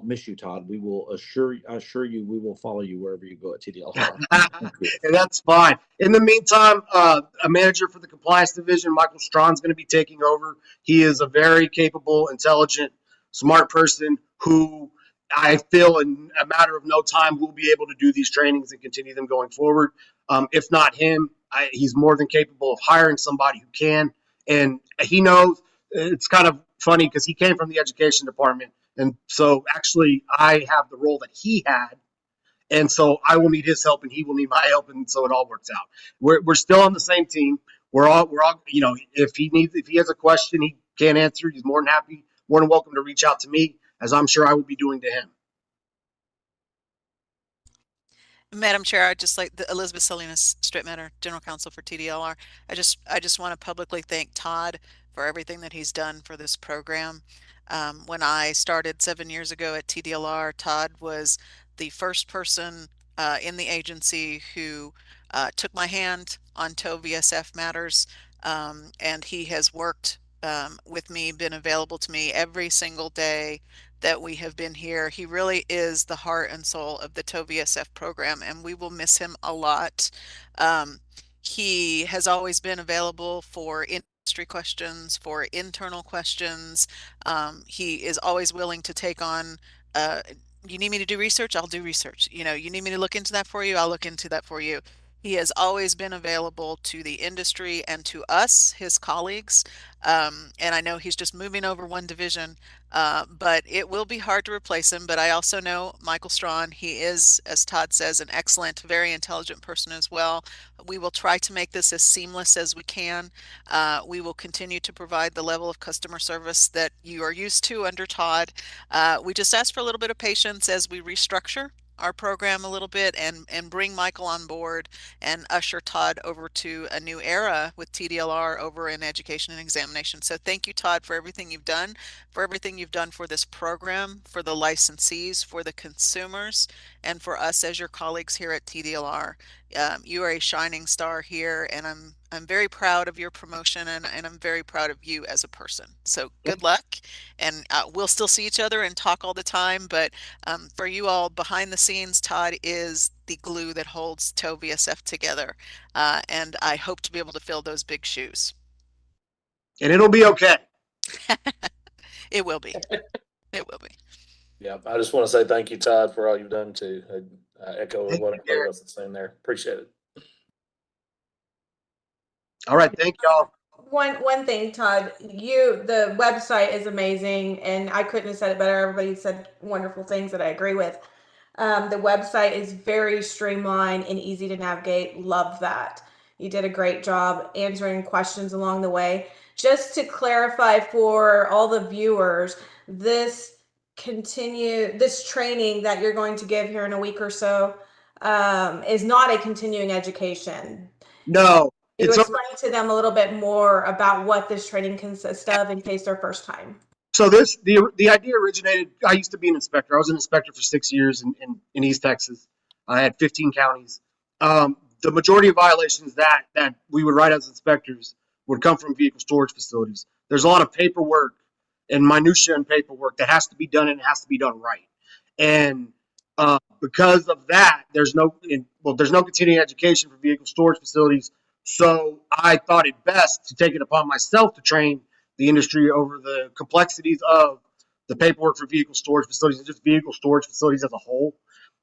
miss you, Todd. We will assure you we will follow you wherever you go at TDLR. And that's fine. In the meantime, a manager for the compliance division, Michael Strawn's going to be taking over. He is a very capable, intelligent, smart person who I feel in a matter of no time will be able to do these trainings and continue them going forward. If not him, he's more than capable of hiring somebody who can. And he knows. It's kind of funny because he came from the education department. And so actually I have the role that he had. And so I will need his help and he will need my help. And so it all works out. We're still on the same team. We're all, if he has a question he can't answer, he's more than welcome to reach out to me, as I'm sure I will be doing to him. Madam Chair, I'd just like Elizabeth Salinas, Straight Matter, General Counsel for TDLR. I just want to publicly thank Todd for everything that he's done for this program. When I started 7 years ago at TDLR, Todd was the first person in the agency who took my hand on tow VSF matters, and he has worked with me, been available to me every single day that we have been here. He really is the heart and soul of the tow VSF program, and we will miss him a lot. He has always been available for industry questions, for internal questions. He is always willing to take on, you need me to do research, I'll do research. You need me to look into that for you, I'll look into that for you. He has always been available to the industry and to us, his colleagues. And I know he's just moving over one division, but it will be hard to replace him. But I also know Michael Strawn, he is, as Todd says, an excellent, very intelligent person as well. We will try to make this as seamless as we can. We will continue to provide the level of customer service that you are used to under Todd. We just ask for a little bit of patience as we restructure our program a little bit and bring Michael on board and usher Todd over to a new era with TDLR over in education and examination. So thank you, Todd, for everything you've done, for this program, for the licensees, for the consumers, and for us as your colleagues here at TDLR. You are a shining star here, and I'm very proud of your promotion, and I'm very proud of you as a person. So good luck, and we'll still see each other and talk all the time, but for you all behind the scenes, Todd is the glue that holds tow VSF together, and I hope to be able to fill those big shoes. And it'll be okay. It will be. It will be. Yeah, I just want to say thank you, Todd, for all you've done too. echo Thank what you, everybody Garrett. else is saying there. Appreciate it. All right, thank y'all. One thing, Todd, the website is amazing, and I couldn't have said it better. Everybody said wonderful things that I agree with. The website is very streamlined and easy to navigate. Love that. You did a great job answering questions along the way. Just to clarify for all the viewers, this training that you're going to give here in a week or so is not a continuing education. No, You it's explain to them a little bit more about what this training consists of in case their first time. so the idea originated. I used to be an inspector. I was an inspector for 6 years in East Texas. I had 15 counties. The majority of violations that we would write as inspectors would come from vehicle storage facilities. There's a lot of paperwork and minutia and paperwork that has to be done, and it has to be done right. And because of that, there's no continuing education for vehicle storage facilities. So I thought it best to take it upon myself to train the industry over the complexities of the paperwork for vehicle storage facilities and just vehicle storage facilities as a whole.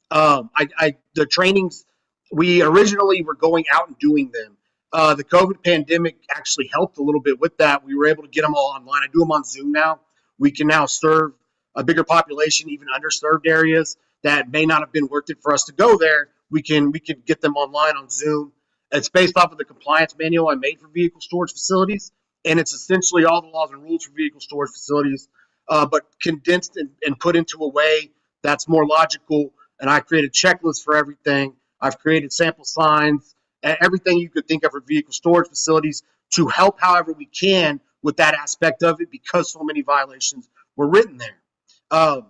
The trainings, we originally were going out and doing them. The COVID pandemic actually helped a little bit with that. We were able to get them all online. I do them on Zoom now. We can now serve a bigger population, even underserved areas that may not have been worth it for us to go there. We can get them online on Zoom. It's based off of the compliance manual I made for vehicle storage facilities, and it's essentially all the laws and rules for vehicle storage facilities, but condensed and put into a way that's more logical. And I created checklists for everything. I've created sample signs, everything you could think of for vehicle storage facilities to help however we can with that aspect of it, because so many violations were written there. The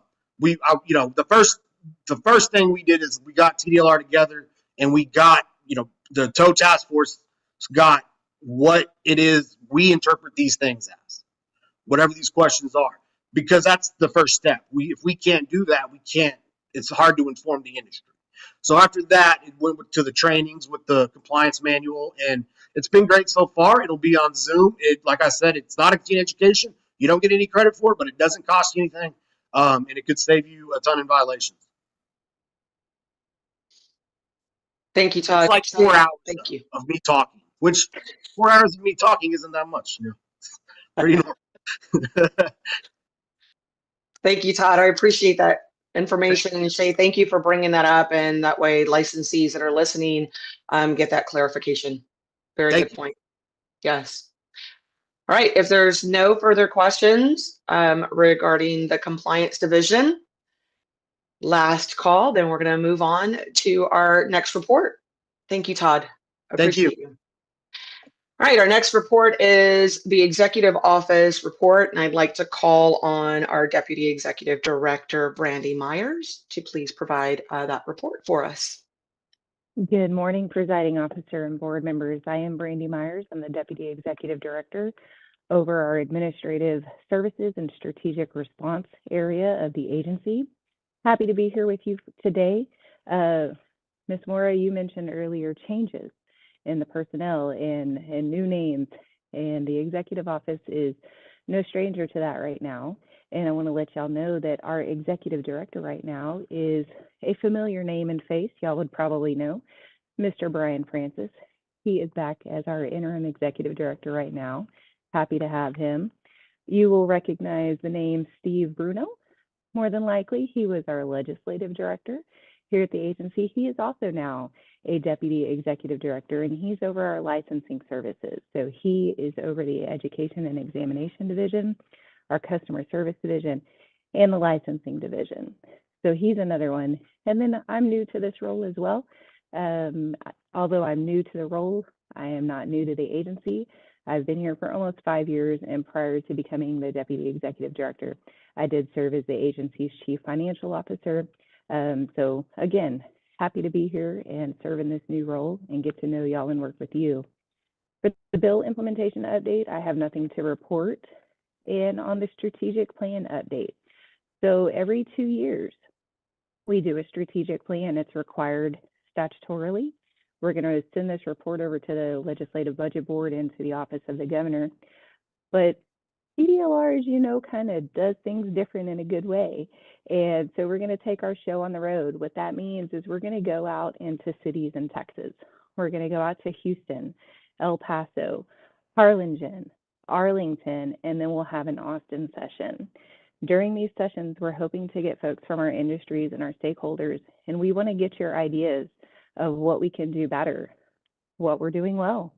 first thing we did is we got TDLR together, and we got, the tow task force got what it is we interpret these things as, whatever these questions are, because that's the first step. If we can't do that, it's hard to inform the industry. So after that, it went to the trainings with the compliance manual, and it's been great so far. It'll be on Zoom. Like I said, it's not a continuing education. You don't get any credit for it, but it doesn't cost you anything, and it could save you a ton in violations. Thank you, Todd. It's like 4 hours Thank you. of me talking, which 4 hours of me talking isn't that much. Pretty normal. Thank you, Todd. I appreciate that information, and Shay, thank you for bringing that up, and that way licensees that are listening get that clarification. Very good point. Yes. All right, if there's no further questions regarding the compliance division, last call, then we're going to move on to our next report. Thank you, Todd. Thank you. All right, our next report is the Executive Office report, and I'd like to call on our Deputy Executive Director, Brandy Myers, to please provide that report for us. Good morning, Presiding Officer and board members. I am Brandy Myers. I'm the Deputy Executive Director over our Administrative Services and Strategic Response area of the agency. Happy to be here with you today. Ms. Mora, you mentioned earlier changes in the personnel and new names, and the Executive Office is no stranger to that right now. And I want to let y'all know that our Executive Director right now is a familiar name and face. Y'all would probably know Mr. Brian Francis. He is back as our Interim Executive Director right now. Happy to have him. You will recognize the name Steve Bruno. More than likely, he was our Legislative Director here at the agency. He is also now a Deputy Executive Director, and he's over our licensing services. So he is over the Education and Examination Division, our Customer Service Division, and the Licensing Division. So he's another one. And then I'm new to this role as well. Although I'm new to the role, I am not new to the agency. I've been here for almost 5 years, and prior to becoming the Deputy Executive Director, I did serve as the agency's Chief Financial Officer. So again, happy to be here and serve in this new role and get to know y'all and work with you. For the bill implementation update, I have nothing to report. And on the strategic plan update, so every 2 years, we do a strategic plan. It's required statutorily. We're going to send this report over to the Legislative Budget Board and to the Office of the Governor. But TDLR, as you know, kind of does things different in a good way. And so we're going to take our show on the road. What that means is we're going to go out into cities in Texas. We're going to go out to Houston, El Paso, Harlingen, Arlington, and then we'll have an Austin session. During these sessions, we're hoping to get folks from our industries and our stakeholders, and we want to get your ideas of what we can do better, what we're doing well.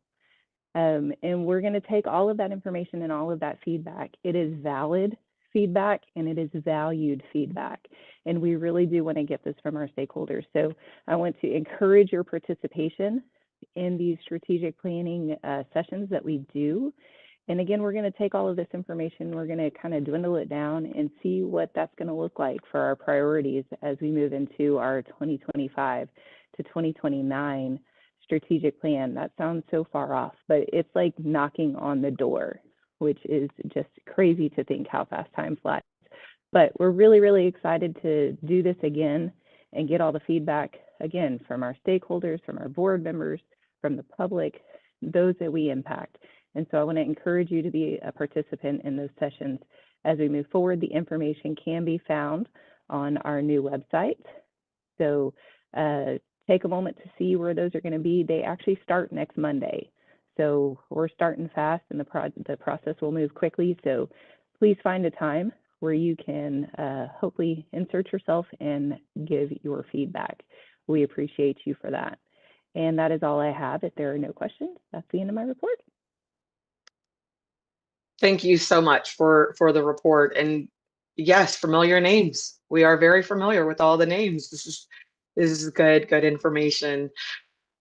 And we're going to take all of that information and all of that feedback. It is valid feedback and it is valued feedback. And we really do want to get this from our stakeholders. So I want to encourage your participation in these strategic planning sessions that we do. And again, we're going to take all of this information, we're going to kind of dwindle it down and see what that's going to look like for our priorities as we move into our 2025 to 2029 strategic plan. That sounds so far off, but it's like knocking on the door, which is just crazy to think how fast time flies. But we're really, really excited to do this again and get all the feedback again from our stakeholders, from our board members, from the public, those that we impact. And so I want to encourage you to be a participant in those sessions as we move forward. The information can be found on our new website. So take a moment to see where those are going to be. They actually start next Monday. So we're starting fast and the process will move quickly. So please find a time where you can hopefully insert yourself and give your feedback. We appreciate you for that. And that is all I have. If there are no questions, that's the end of my report. Thank you so much for the report. And yes, familiar names. We are very familiar with all the names. This is good information.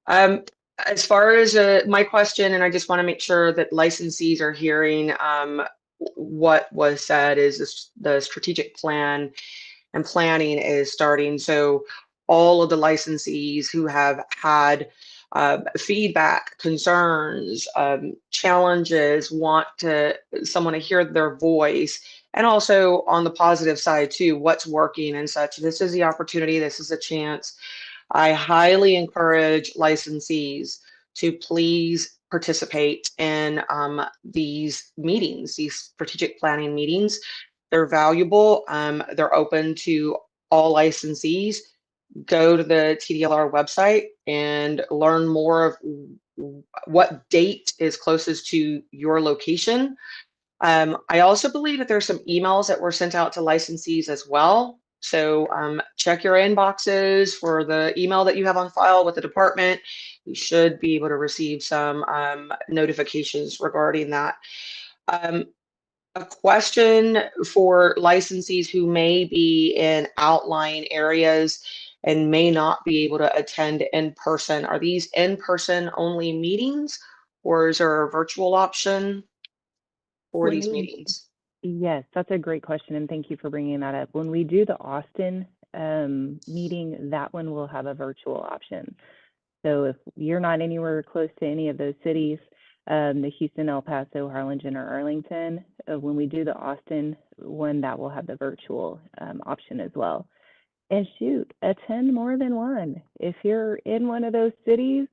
As far as my question, and I just want to make sure that licensees are hearing what was said, is the strategic plan and planning is starting. So all of the licensees who have had feedback, concerns, challenges, want someone to hear their voice, and also on the positive side too, what's working and such. This is the opportunity, this is a chance. I highly encourage licensees to please participate in these meetings, these strategic planning meetings. They're valuable. They're open to all licensees. Go to the TDLR website and learn more of what date is closest to your location. I also believe that there's some emails that were sent out to licensees as well. So check your inboxes for the email that you have on file with the department. You should be able to receive some notifications regarding that. A question for licensees who may be in outlying areas and may not be able to attend in person. Are these in-person only meetings, or is there a virtual option for these meetings? Yes, that's a great question, and thank you for bringing that up. When we do the Austin meeting, that one will have a virtual option. So if you're not anywhere close to any of those cities, the Houston, El Paso, Harlingen, or Arlington, when we do the Austin one, that will have the virtual option as well. And shoot, attend more than one. If you're in one of those cities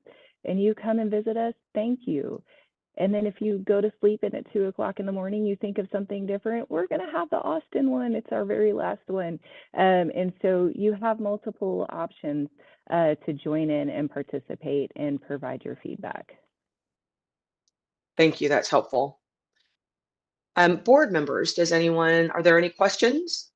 and you come and visit us, thank you. And then if you go to sleep and at 2 o'clock in the morning, you think of something different, we're going to have the Austin one. It's our very last one. And so you have multiple options to join in and participate and provide your feedback. Thank you, that's helpful. Board members, are there any questions?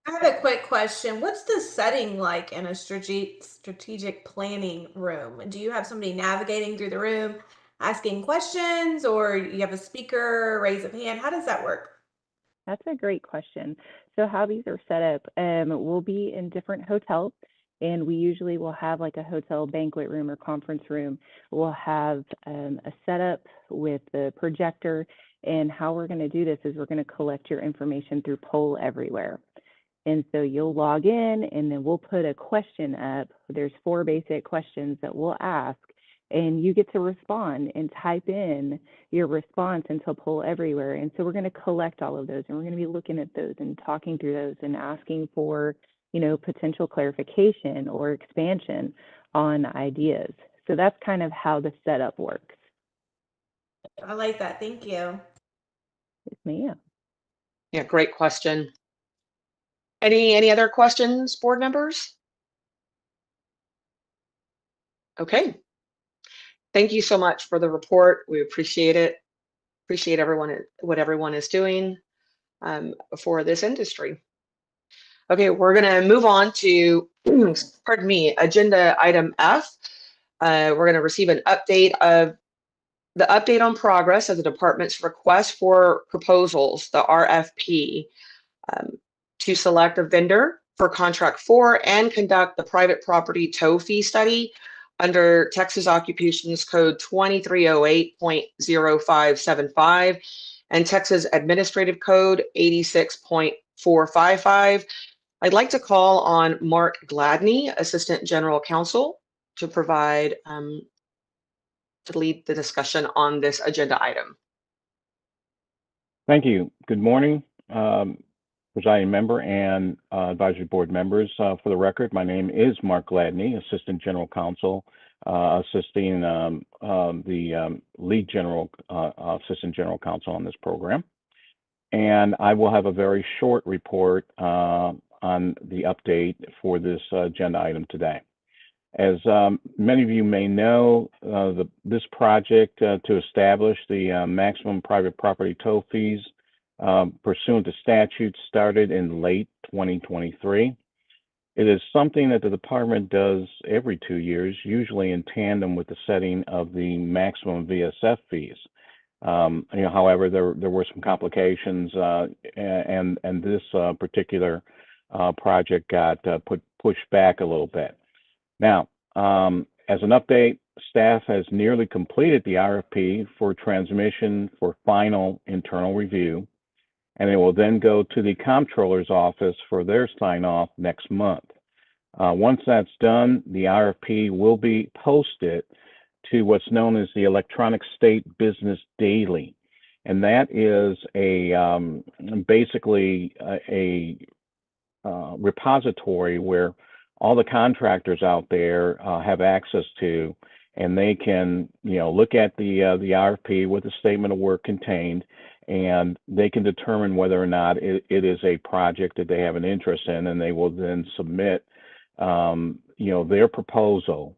I have a quick question. What's the setting like in a strategic planning room? Do you have somebody navigating through the room, asking questions, or you have a speaker, raise a hand? How does that work? That's a great question. So how these are set up, we'll be in different hotels, and we usually will have like a hotel banquet room or conference room. We'll have a setup with the projector, and how we're going to do this is we're going to collect your information through Poll Everywhere. And so you'll log in, and then we'll put a question up. There's 4 basic questions that we'll ask, and you get to respond and type in your response into Poll Everywhere. And so we're going to collect all of those, and we're going to be looking at those and talking through those and asking for, potential clarification or expansion on ideas. So that's kind of how the setup works. I like that. Thank you. Yes, ma'am. Yeah, great question. Any other questions, board members? Okay. Thank you so much for the report. We appreciate it. Appreciate what everyone is doing for this industry. Okay, we're going to move on to, pardon me, agenda item F. We're going to receive an update of the update on progress of the department's request for proposals, the RFP, to select a vendor for contract 4 and conduct the private property tow fee study under Texas Occupations Code 2308.0575 and Texas Administrative Code 86.455. I'd like to call on Mark Gladney, Assistant General Counsel, to provide to lead the discussion on this agenda item. Thank you. Good morning, presiding member and advisory board members. For the record, my name is Mark Gladney, Assistant General Counsel, assisting the lead general, Assistant General Counsel on this program. And I will have a very short report on the update for this agenda item today. As many of you may know, this project to establish the maximum private property tow fees pursuant to statute started in late 2023. It is something that the department does every 2 years, usually in tandem with the setting of the maximum VSF fees. However, there were some complications, and this particular project got pushed back a little bit. Now, as an update, staff has nearly completed the RFP for transmission for final internal review, and it will then go to the comptroller's office for their sign-off next month. Once that's done, the RFP will be posted to what's known as the Electronic State Business Daily, and that is basically a repository where all the contractors out there have access to, and they can, look at the RFP with the statement of work contained, and they can determine whether or not it is a project that they have an interest in, and they will then submit, their proposal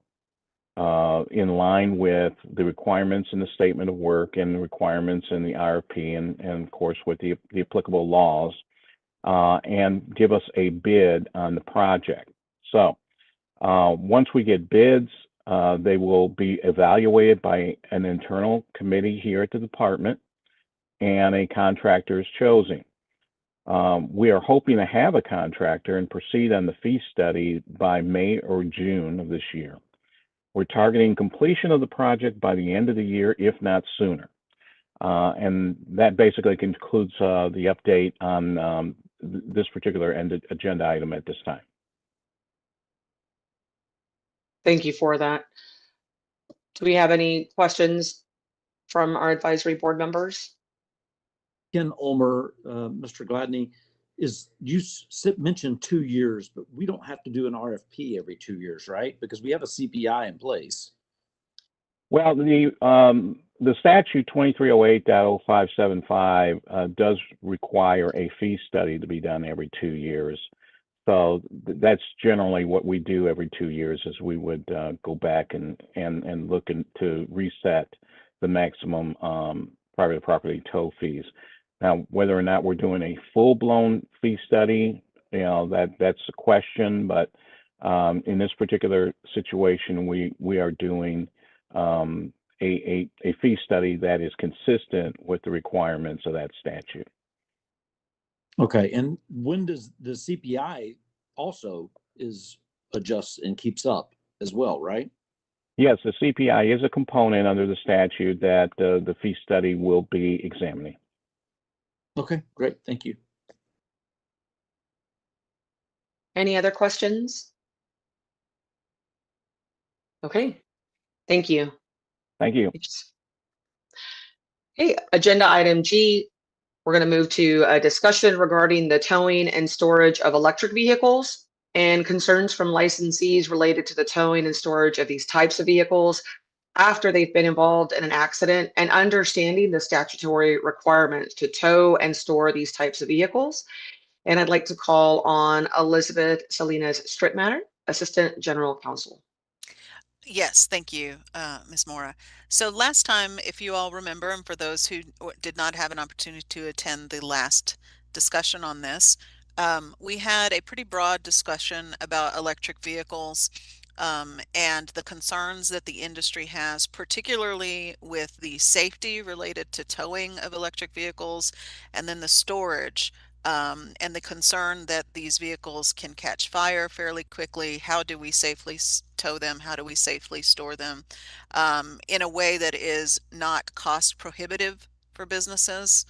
in line with the requirements in the statement of work and the requirements in the RFP, and of course with the applicable laws, and give us a bid on the project. So once we get bids, they will be evaluated by an internal committee here at the department, and a contractor is chosen. We are hoping to have a contractor and proceed on the fee study by May or June of this year. We're targeting completion of the project by the end of the year, if not sooner. And that basically concludes the update on this particular agenda item at this time. Thank you for that. Do we have any questions from our advisory board members? Ken Ulmer, Mr. Gladney, you mentioned 2 years, but we don't have to do an RFP every 2 years, right? Because we have a CPI in place. Well, the statute 2308.0575 does require a fee study to be done every 2 years. So that's generally what we do every 2 years, is we would go back and look to reset the maximum private property tow fees. Now, whether or not we're doing a full-blown fee study, that's a question. But in this particular situation, we are doing a fee study that is consistent with the requirements of that statute. Okay, and when does the CPI also adjusts and keeps up as well, right? Yes, the CPI is a component under the statute that the fee study will be examining. Okay, great, thank you. Any other questions? Okay, thank you. Thank you. Hey, agenda item G, we're going to move to a discussion regarding the towing and storage of electric vehicles and concerns from licensees related to the towing and storage of these types of vehicles. after they've been involved in an accident and understanding the statutory requirements to tow and store these types of vehicles. And I'd like to call on Elizabeth Salinas Strittmatter, Assistant General Counsel. Yes, thank you, Ms. Mora. So last time, if you all remember, and for those who did not have an opportunity to attend the last discussion on this, we had a pretty broad discussion about electric vehicles and the concerns that the industry has, particularly with the safety related to towing of electric vehicles, and then the storage. And the concern that these vehicles can catch fire fairly quickly. How do we safely tow them? How do we safely store them in a way that is not cost prohibitive for businesses?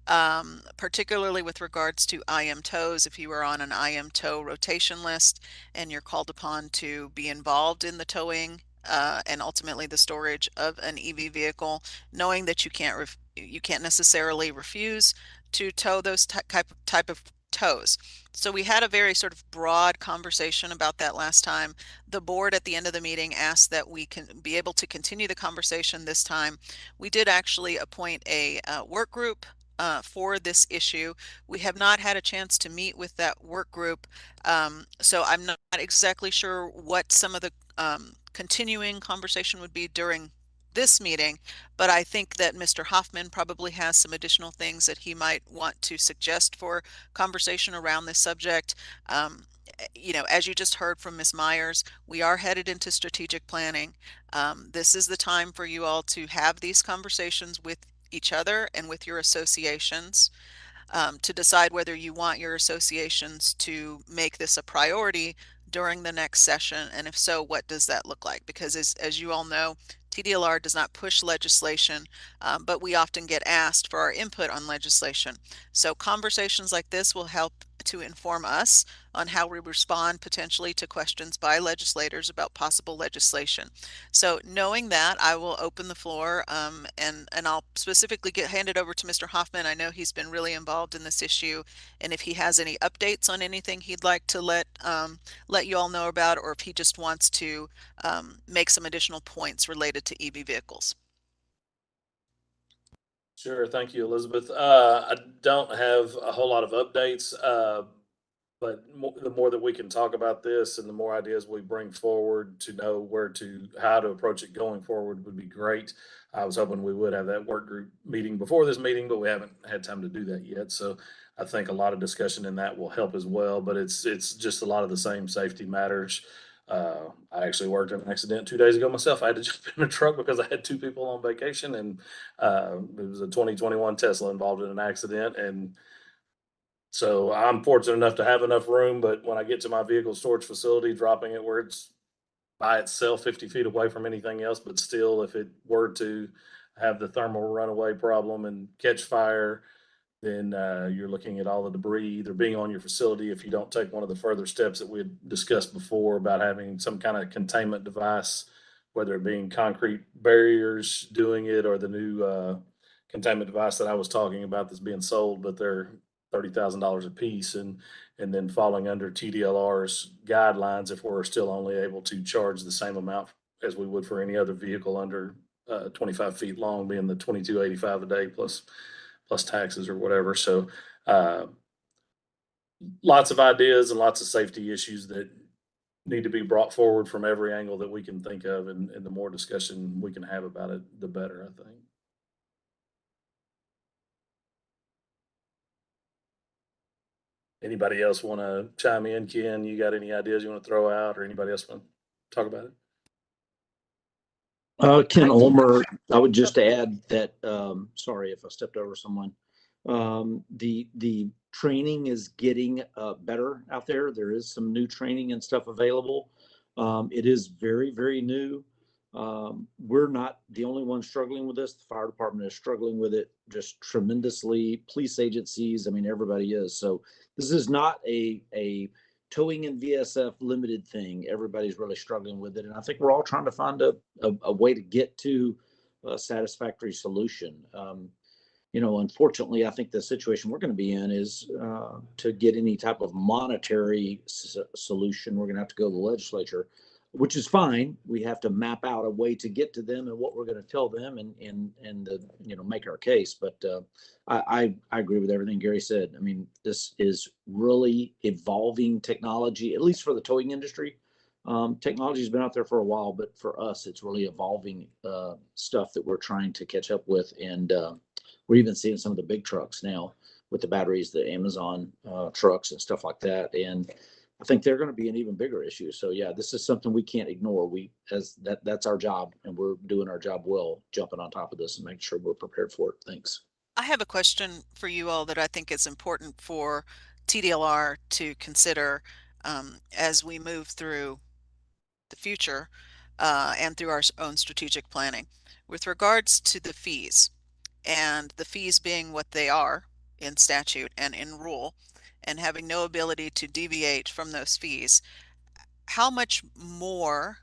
Particularly with regards to IM tows. If you are on an IM tow rotation list and you're called upon to be involved in the towing and ultimately the storage of an EV vehicle, knowing that you can't necessarily refuse to tow those type of tows. So we had a very sort of broad conversation about that last time. The board at the end of the meeting asked that we can be able to continue the conversation this time. We did actually appoint a work group for this issue. We have not had a chance to meet with that work group, so I'm not exactly sure what some of the continuing conversation would be during this meeting, but I think that Mr. Hoffman probably has some additional things that he might want to suggest for conversation around this subject. You know, as you just heard from Ms. Myers, we are headed into strategic planning. This is the time for you all to have these conversations with each other and with your associations to decide whether you want your associations to make this a priority during the next session, and if so, what does that look like? Because as you all know, TDLR does not push legislation, but we often get asked for our input on legislation. So conversations like this will help to inform us on how we respond potentially to questions by legislators about possible legislation. So knowing that, I will open the floor and I'll specifically hand it over to Mr. Hoffman. I know he's been really involved in this issue, and if he has any updates on anything he'd like to let you all know about, or if he just wants to make some additional points related to EV vehicles. Sure. Thank you, Elizabeth. I don't have a whole lot of updates, but the more that we can talk about this and the more ideas we bring forward to know how to approach it going forward would be great. I was hoping we would have that work group meeting before this meeting, but we haven't had time to do that yet. So I think a lot of discussion in that will help as well, but it's just a lot of the same safety matters. I actually worked in an accident 2 days ago myself. I had to jump in a truck because I had two people on vacation, and it was a 2021 Tesla involved in an accident. And so I'm fortunate enough to have enough room, but when I get to my vehicle storage facility, dropping it where it's by itself 50 feet away from anything else, but still, if it were to have the thermal runaway problem and catch fire, then you're looking at all the debris either being on your facility if you don't take one of the further steps that we had discussed before about having some kind of containment device, whether it being concrete barriers doing it or the new containment device that I was talking about that's being sold, but they're $30,000 a piece, and then falling under TDLR's guidelines if we're still only able to charge the same amount as we would for any other vehicle under 25 feet long, being the $22.85 a day plus taxes or whatever. So lots of ideas and lots of safety issues that need to be brought forward from every angle that we can think of, and the more discussion we can have about it, the better, I think. Anybody else want to chime in? Ken, you got any ideas you want to throw out, or anybody else want to talk about it? Ken Ulmer, I would just add that, sorry if I stepped over someone. The training is getting better out there. There is some new training and stuff available. It is very, very new. We're not the only ones struggling with this. The fire department is struggling with it just tremendously. Police agencies, I mean, everybody is. So this is not a towing and VSF limited thing. Everybody's really struggling with it. And I think we're all trying to find a way to get to a satisfactory solution. You know, unfortunately, I think the situation we're going to be in is to get any type of monetary solution, we're going to have to go to the legislature. which is fine. We have to map out a way to get to them and what we're going to tell them and make our case. But I agree with everything Gary said. I mean, this is really evolving technology, at least for the towing industry. Technology has been out there for a while, but for us, it's really evolving stuff that we're trying to catch up with. And we're even seeing some of the big trucks now with the batteries, the Amazon trucks and stuff like that. And I think they're going to be an even bigger issue. So yeah, this is something we can't ignore. That's our job, and we're doing our job well, jumping on top of this and making sure we're prepared for it. Thanks. I have a question for you all that I think is important for TDLR to consider as we move through the future and through our own strategic planning. With regards to the fees, and the fees being what they are in statute and in rule, and having no ability to deviate from those fees, how much more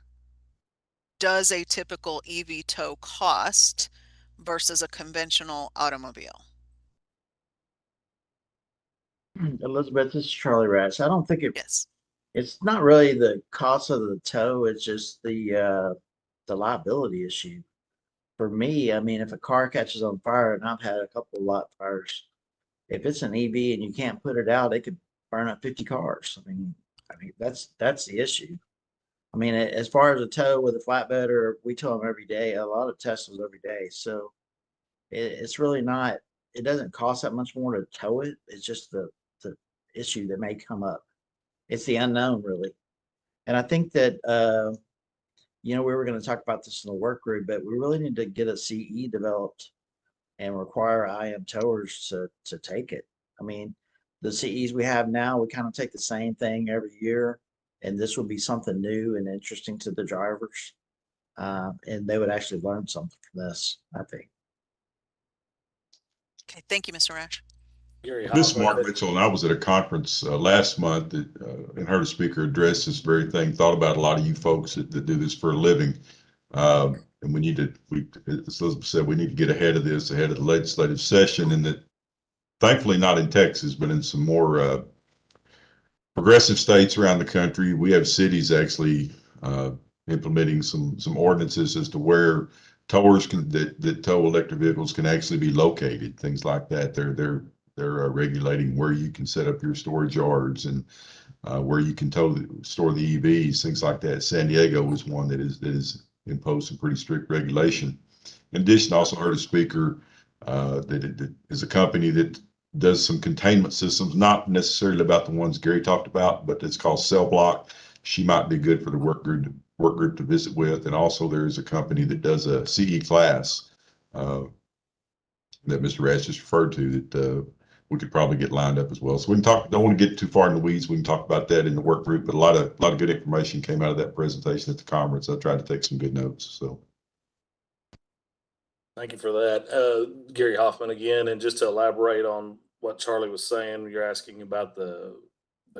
does a typical EV tow cost versus a conventional automobile? Elizabeth, this is Charlie Rash. I don't think Yes. it's not really the cost of the tow, it's just the liability issue. For me, I mean, if a car catches on fire, and I've had a couple of lot fires, if it's an EV and you can't put it out, it could burn up 50 cars. I mean, that's the issue. I mean, as far as a tow with a flatbed, or we tow them every day, a lot of Teslas every day. So it's really not, it doesn't cost that much more to tow it. It's just the issue that may come up. It's the unknown, really. And I think that, we were going to talk about this in the work group, but we really need to get a CE developed and require IM towers to take it. I mean, the CEs we have now, we kind of take the same thing every year, and this would be something new and interesting to the drivers. And they would actually learn something from this, I think. Okay, thank you, Mr. Rash. This is Mark Mitchell, and I was at a conference last month and heard a speaker address this very thing. Thought about a lot of you folks that do this for a living. And as Elizabeth said, we need to get ahead of this, ahead of the legislative session, and that thankfully not in Texas, but in some more progressive states around the country, we have cities actually implementing some ordinances as to where towers that tow electric vehicles can actually be located, things like that. They're regulating where you can set up your storage yards and where you can store the EVs, things like that. San Diego is one that is imposed some pretty strict regulation. In addition, I also heard a speaker that is a company that does some containment systems, not necessarily about the ones Gary talked about, but it's called Cell Block. She might be good for the work group to visit with. And also there's a company that does a CE class that Mr. Rash just referred to that we could probably get lined up as well. So we can talk, don't want to get too far in the weeds. We can talk about that in the work group, but a lot of good information came out of that presentation at the conference. I tried to take some good notes. So. Thank you for that. Gary Hoffman again, and just to elaborate on what Charlie was saying, you're asking about the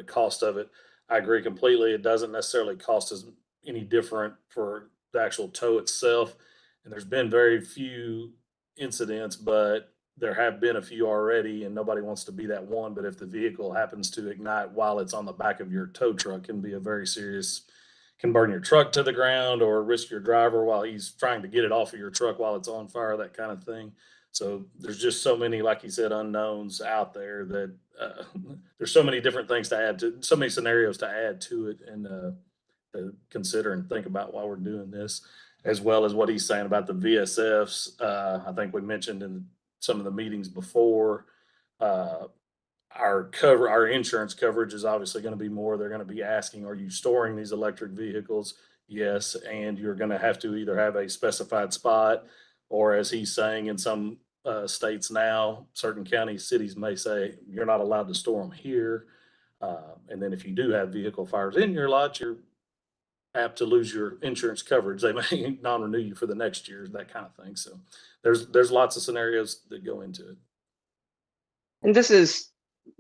cost of it. I agree completely. It doesn't necessarily cost us any different for the actual tow itself. And there's been very few incidents, but there have been a few already, and nobody wants to be that one. But if the vehicle happens to ignite while it's on the back of your tow truck, can be a very serious, can burn your truck to the ground or risk your driver while he's trying to get it off of your truck while it's on fire, that kind of thing. So there's just so many, like you said, unknowns out there that there's so many different things to add to, so many scenarios to add to it and to consider and think about while we're doing this, as well as what he's saying about the VSFs. I think we mentioned in some of the meetings before, our insurance coverage is obviously going to be more. They're going to be asking, are you storing these electric vehicles? Yes. And you're going to have to either have a specified spot, or as he's saying, in some states now, certain counties, cities may say you're not allowed to store them here. And then if you do have vehicle fires in your lot, you're apt to lose your insurance coverage. They may non-renew you for the next year, that kind of thing. So there's lots of scenarios that go into it. And this is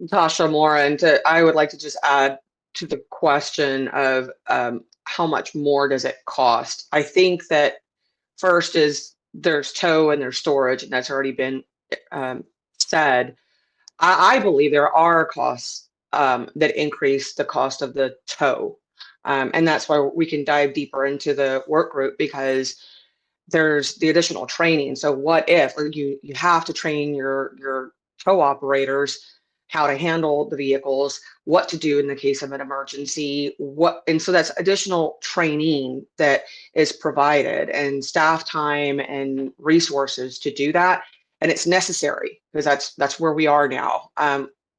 Tasha Moore, and I would like to just add to the question of how much more does it cost? I think that first is there's tow and there's storage, and that's already been said. I believe there are costs that increase the cost of the tow. And that's why we can dive deeper into the work group, because there's the additional training. So what if you have to train your tow operators how to handle the vehicles, what to do in the case of an emergency, and so that's additional training that is provided, and staff time and resources to do that. And it's necessary, because that's where we are now.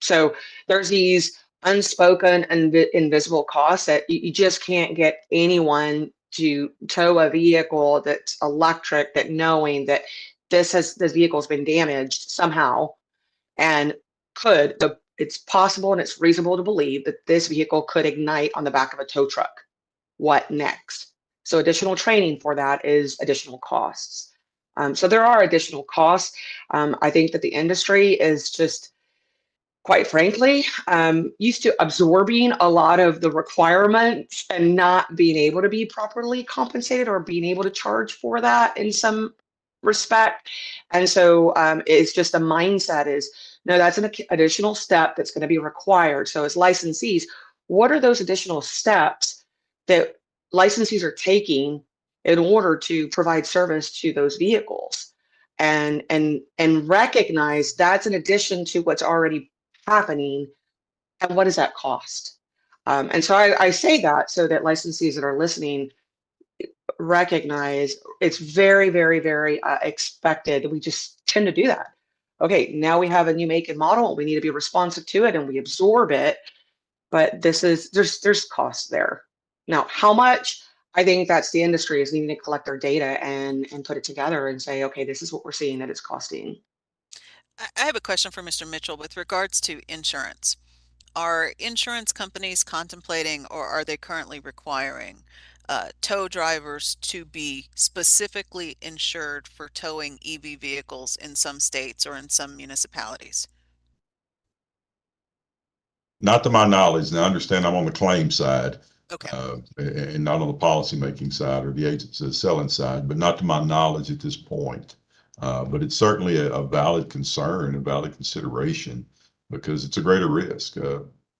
So there's these unspoken and invisible costs that you just can't get anyone to tow a vehicle that's electric, that knowing that this vehicle's been damaged somehow, and it's possible and it's reasonable to believe that this vehicle could ignite on the back of a tow truck. What next? So additional training for that is additional costs. So there are additional costs. I think that the industry is just, quite frankly, used to absorbing a lot of the requirements and not being able to be properly compensated or being able to charge for that in some respect. And so it's just a mindset is, no, that's an additional step that's going to be required. So as licensees, what are those additional steps that licensees are taking in order to provide service to those vehicles? And recognize that's in addition to what's already happening, and what does that cost? And so I say that so that licensees that are listening recognize it's very, very, very expected. We just tend to do that. Okay, now we have a new make and model. We need to be responsive to it, and we absorb it. But there's costs there. Now, how much? I think that's the industry is needing to collect their data and put it together and say, okay, this is what we're seeing that it's costing. I have a question for Mr. Mitchell with regards to insurance. Are insurance companies contemplating, or are they currently requiring tow drivers to be specifically insured for towing EV vehicles in some states or in some municipalities? Not to my knowledge. Now, I understand I'm on the claim side. Okay. And not on the policymaking side or the agency selling side, but not to my knowledge at this point. But it's certainly a valid concern, a valid consideration, because it's a greater risk.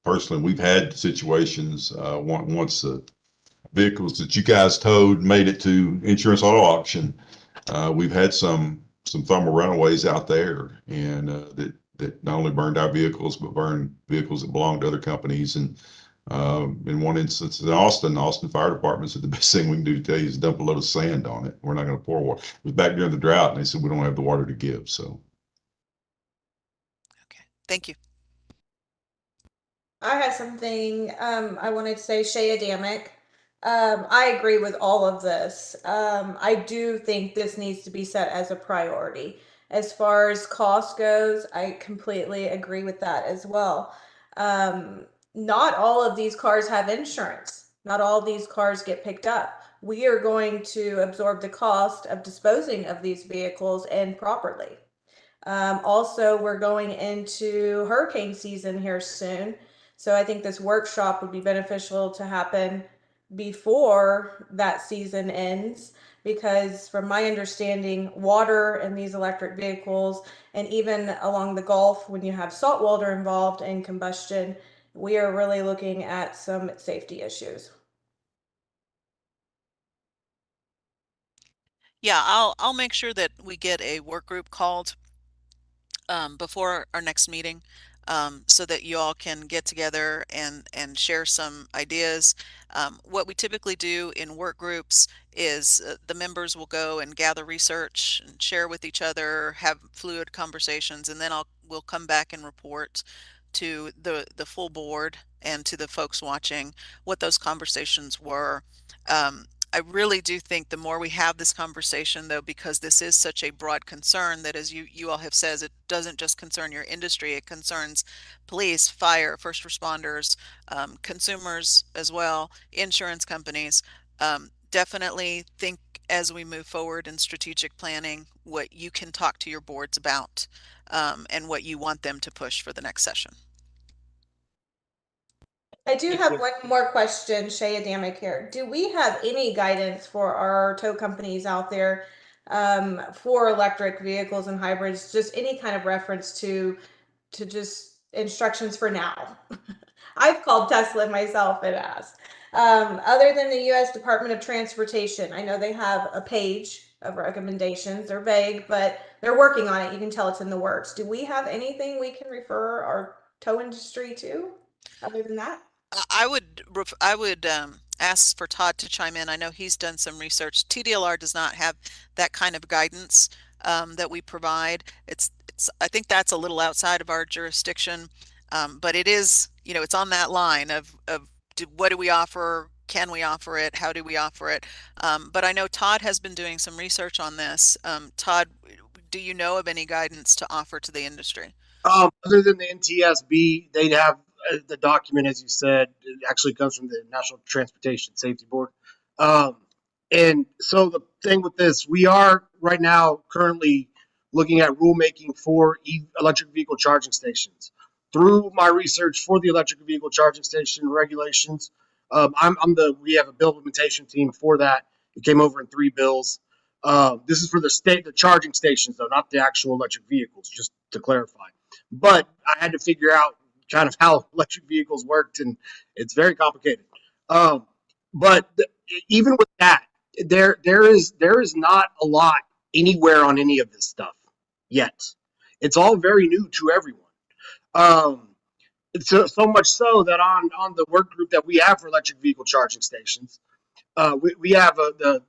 Personally, we've had situations once the vehicles that you guys towed made it to insurance auto auction. We've had some thermal runaways out there, and that not only burned our vehicles, but burned vehicles that belonged to other companies. And in one instance in Austin Fire Department said the best thing we can do today is dump a load of sand on it. We're not going to pour water. It was back during the drought, and they said we don't have the water to give. So. Okay, thank you. I have something I wanted to say, Shay Adamic. I agree with all of this. I do think this needs to be set as a priority. As far as cost goes, I completely agree with that as well. Not all of these cars have insurance. Not all of these cars get picked up. We are going to absorb the cost of disposing of these vehicles and properly. Also, we're going into hurricane season here soon. So I think this workshop would be beneficial to happen before that season ends, because from my understanding, water in these electric vehicles, and even along the Gulf, when you have salt water involved in combustion, we are really looking at some safety issues. Yeah, I'll make sure that we get a work group called before our next meeting, so that you all can get together and share some ideas. What we typically do in work groups is the members will go and gather research and share with each other, have fluid conversations, and then we'll come back and report to the full board and to the folks watching what those conversations were. I really do think the more we have this conversation, though, because this is such a broad concern that, as you all have said, it doesn't just concern your industry, it concerns police, fire, first responders, consumers as well, insurance companies. Definitely think as we move forward in strategic planning what you can talk to your boards about, and what you want them to push for the next session. I do have one more question, Shay Adamic here. Do we have any guidance for our tow companies out there for electric vehicles and hybrids? Just any kind of reference to just instructions for now? I've called Tesla myself and asked. Other than the U.S. Department of Transportation, I know they have a page of recommendations. They're vague, but they're working on it. You can tell it's in the works. Do we have anything we can refer our tow industry to other than that? I would ask for Todd to chime in. I know he's done some research. TDLR does not have that kind of guidance that we provide. I think that's a little outside of our jurisdiction, but it is, it's on that line of what do we offer? Can we offer it? How do we offer it? But I know Todd has been doing some research on this. Todd, do you know of any guidance to offer to the industry? Other than the NTSB, they'd have the document, as you said, it actually comes from the National Transportation Safety Board. And so the thing with this, we are right now currently looking at rulemaking for electric vehicle charging stations. Through my research for the electric vehicle charging station regulations, we have a bill implementation team for that. It came over in 3 bills. This is for the charging stations, though, not the actual electric vehicles, just to clarify. But I had to figure out kind of how electric vehicles worked, and it's very complicated. But even with that, there is not a lot anywhere on any of this stuff yet. It's all very new to everyone. So much so that on the work group that we have for electric vehicle charging stations, we have a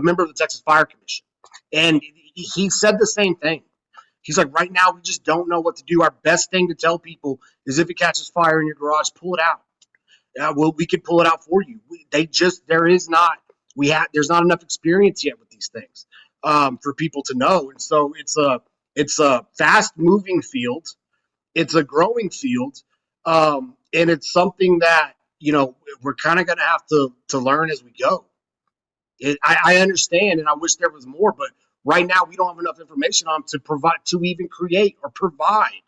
member of the Texas Fire Commission, and he said the same thing. He's like, right now we just don't know what to do. Our best thing to tell people is if it catches fire in your garage, pull it out. Well, we can pull it out for you. There's not enough experience yet with these things for people to know, and so it's a fast moving field. It's a growing field, and it's something that we're kind of going to have to learn as we go. I understand, and I wish there was more, but right now we don't have enough information on to even create or provide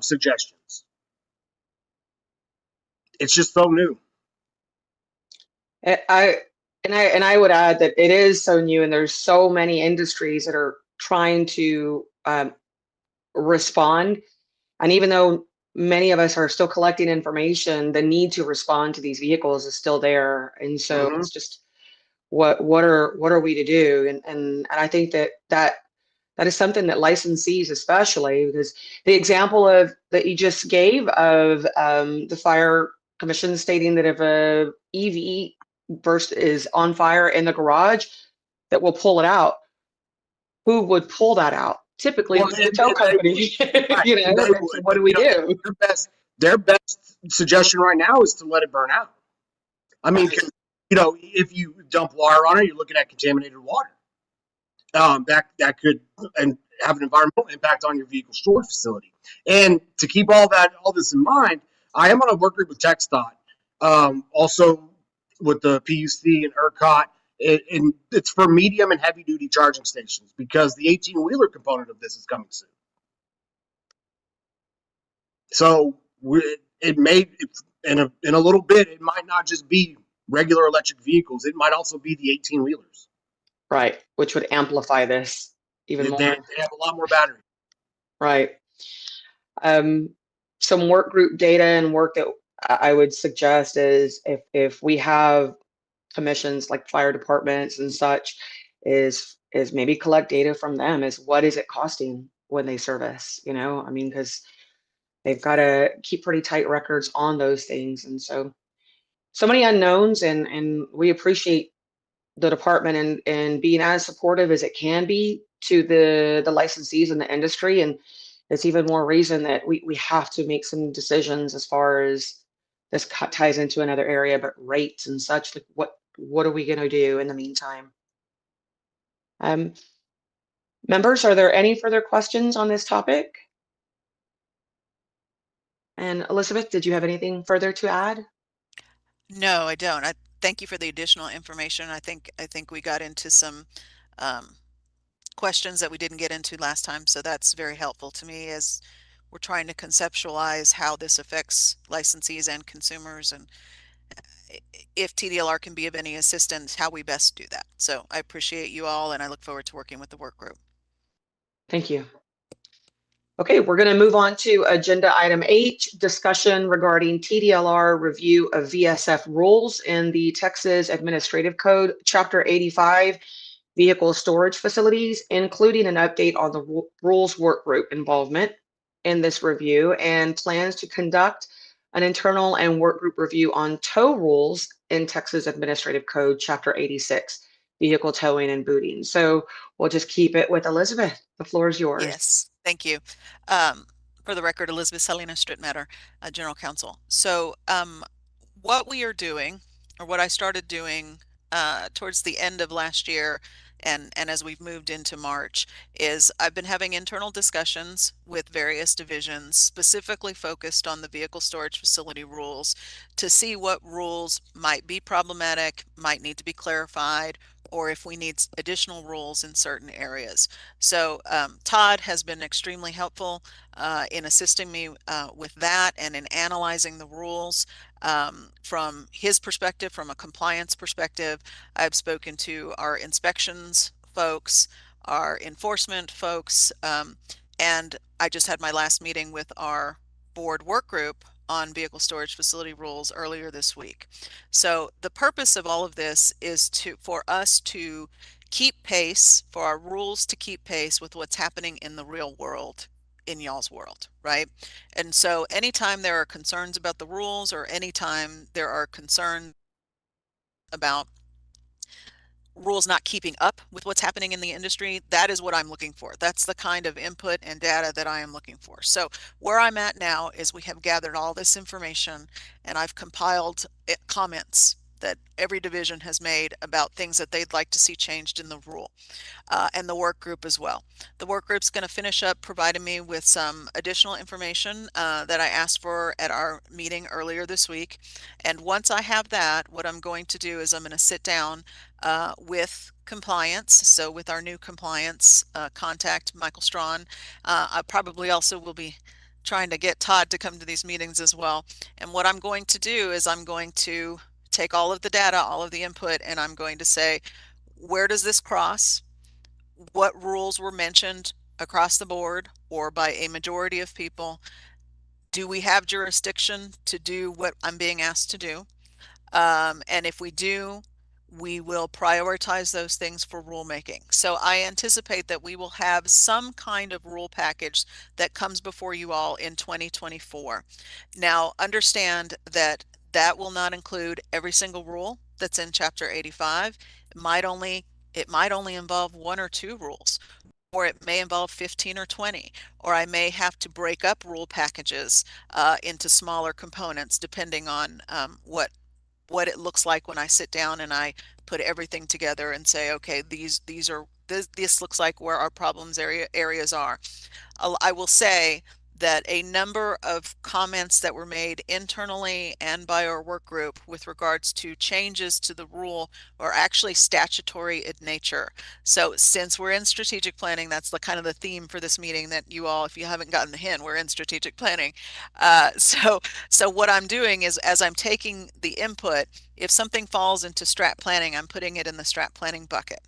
suggestions. It's just so new. I would add that it is so new, and there's so many industries that are trying to respond. And even though many of us are still collecting information, the need to respond to these vehicles is still there. And so it's just what are we to do? And I think that is something that licensees, especially, because the example that you just gave of the fire commission stating that if a EV burst is on fire in the garage, that we'll pull it out. Who would pull that out? Typically, it's the tow company. What do we do? Their best suggestion right now is to let it burn out. I mean, if you dump water on it, you're looking at contaminated water. That could have an environmental impact on your vehicle storage facility. And to keep all this in mind, I am on a work group with TxDOT, also with the PUC and ERCOT. And it's for medium and heavy duty charging stations because the 18-wheeler component of this is coming soon. So it may, in a little bit, it might not just be regular electric vehicles. It might also be the 18-wheelers. Right, which would amplify this even more. They have a lot more battery. Right. Some work group data and work that I would suggest is if we have commissions like fire departments and such, is maybe collect data from them. Is what is it costing when they service? I mean, because they've got to keep pretty tight records on those things, and so many unknowns. And we appreciate the department and being as supportive as it can be to the licensees in the industry. And it's even more reason that we have to make some decisions as far as this ties into another area, but rates and such. Like what are we going to do in the meantime? Members, are there any further questions on this topic? And Elizabeth, did you have anything further to add? No, I don't. I thank you for the additional information. I think we got into some questions that we didn't get into last time, so that's very helpful to me as we're trying to conceptualize how this affects licensees and consumers, and if TDLR can be of any assistance, how we best do that. So I appreciate you all, and I look forward to working with the work group. Thank you. Okay, we're going to move on to agenda item H, discussion regarding TDLR review of VSF rules in the Texas Administrative Code, Chapter 85, vehicle storage facilities, including an update on the rules work group involvement in this review and plans to conduct an internal and work group review on tow rules in Texas Administrative Code, Chapter 86, vehicle towing and booting. So we'll just keep it with Elizabeth. The floor is yours. Yes, thank you. For the record, Elizabeth Salinas Strittmatter, General Counsel. So what we are doing, or what I started doing towards the end of last year, and as we've moved into March, is I've been having internal discussions with various divisions specifically focused on the vehicle storage facility rules to see what rules might be problematic, might need to be clarified, or if we need additional rules in certain areas. So Todd has been extremely helpful in assisting me with that and in analyzing the rules from his perspective, from a compliance perspective. I've spoken to our inspections folks, our enforcement folks, and I just had my last meeting with our board work group on vehicle storage facility rules earlier this week. So the purpose of all of this is for us to keep pace, for our rules to keep pace with what's happening in the real world, in y'all's world, right? And so anytime there are concerns about the rules, or anytime there are concerns about rules not keeping up with what's happening in the industry, that is what I'm looking for. That's the kind of input and data that I am looking for. So where I'm at now is we have gathered all this information and I've compiled comments that every division has made about things that they'd like to see changed in the rule, and the work group as well. The work group's going to finish up providing me with some additional information that I asked for at our meeting earlier this week. And once I have that, what I'm going to do is I'm going to sit down with compliance. So with our new compliance contact, Michael Strawn, I probably also will be trying to get Todd to come to these meetings as well. And what I'm going to do is I'm going to take all of the data, all of the input, and I'm going to say, where does this cross? What rules were mentioned across the board or by a majority of people? Do we have jurisdiction to do what I'm being asked to do? And if we do, we will prioritize those things for rulemaking. So I anticipate that we will have some kind of rule package that comes before you all in 2024. Now, understand that that will not include every single rule that's in Chapter 85. It might only involve 1 or 2 rules, or it may involve 15 or 20, or I may have to break up rule packages into smaller components depending on what it looks like when I sit down and I put everything together and say, okay, this looks like where our areas are. I will say that a number of comments that were made internally and by our work group with regards to changes to the rule are actually statutory in nature. So since we're in strategic planning, that's the kind of the theme for this meeting, that you all, if you haven't gotten the hint, we're in strategic planning. So what I'm doing is, as I'm taking the input, if something falls into strat planning, I'm putting it in the strat planning bucket.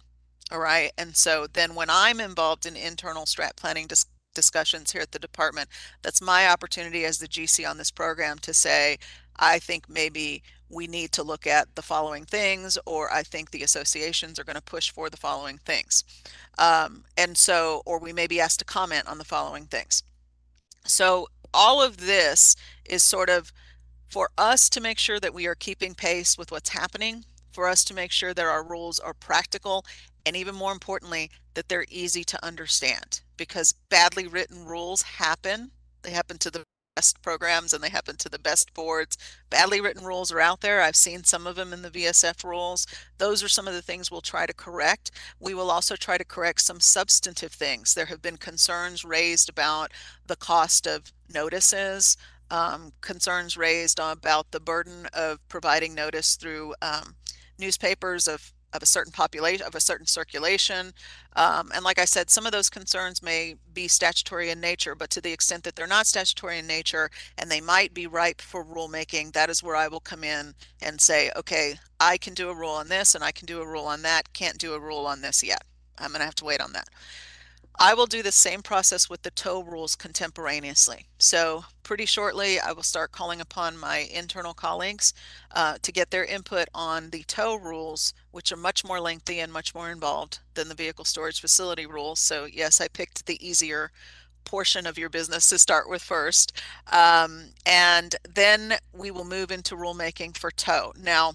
All right. And so then when I'm involved in internal strat planning discussions here at the department, that's my opportunity as the GC on this program to say, I think maybe we need to look at the following things, or I think the associations are going to push for the following things. And so, or we may be asked to comment on the following things. So all of this is sort of for us to make sure that we are keeping pace with what's happening, for us to make sure that our rules are practical, and even more importantly, that they're easy to understand, because badly written rules happen. They happen to the best programs and they happen to the best boards. Badly written rules are out there. I've seen some of them in the VSF rules. Those are some of the things we'll try to correct. We will also try to correct some substantive things. There have been concerns raised about the cost of notices, concerns raised about the burden of providing notice through newspapers of a certain population, of a certain circulation. And like I said, some of those concerns may be statutory in nature, but to the extent that they're not statutory in nature and they might be ripe for rulemaking, that is where I will come in and say, okay, I can do a rule on this and I can do a rule on that, can't do a rule on this yet. I'm going to have to wait on that. I will do the same process with the tow rules contemporaneously. So pretty shortly, I will start calling upon my internal colleagues to get their input on the tow rules, which are much more lengthy and much more involved than the vehicle storage facility rules. So yes, I picked the easier portion of your business to start with first. And then we will move into rulemaking for tow. Now,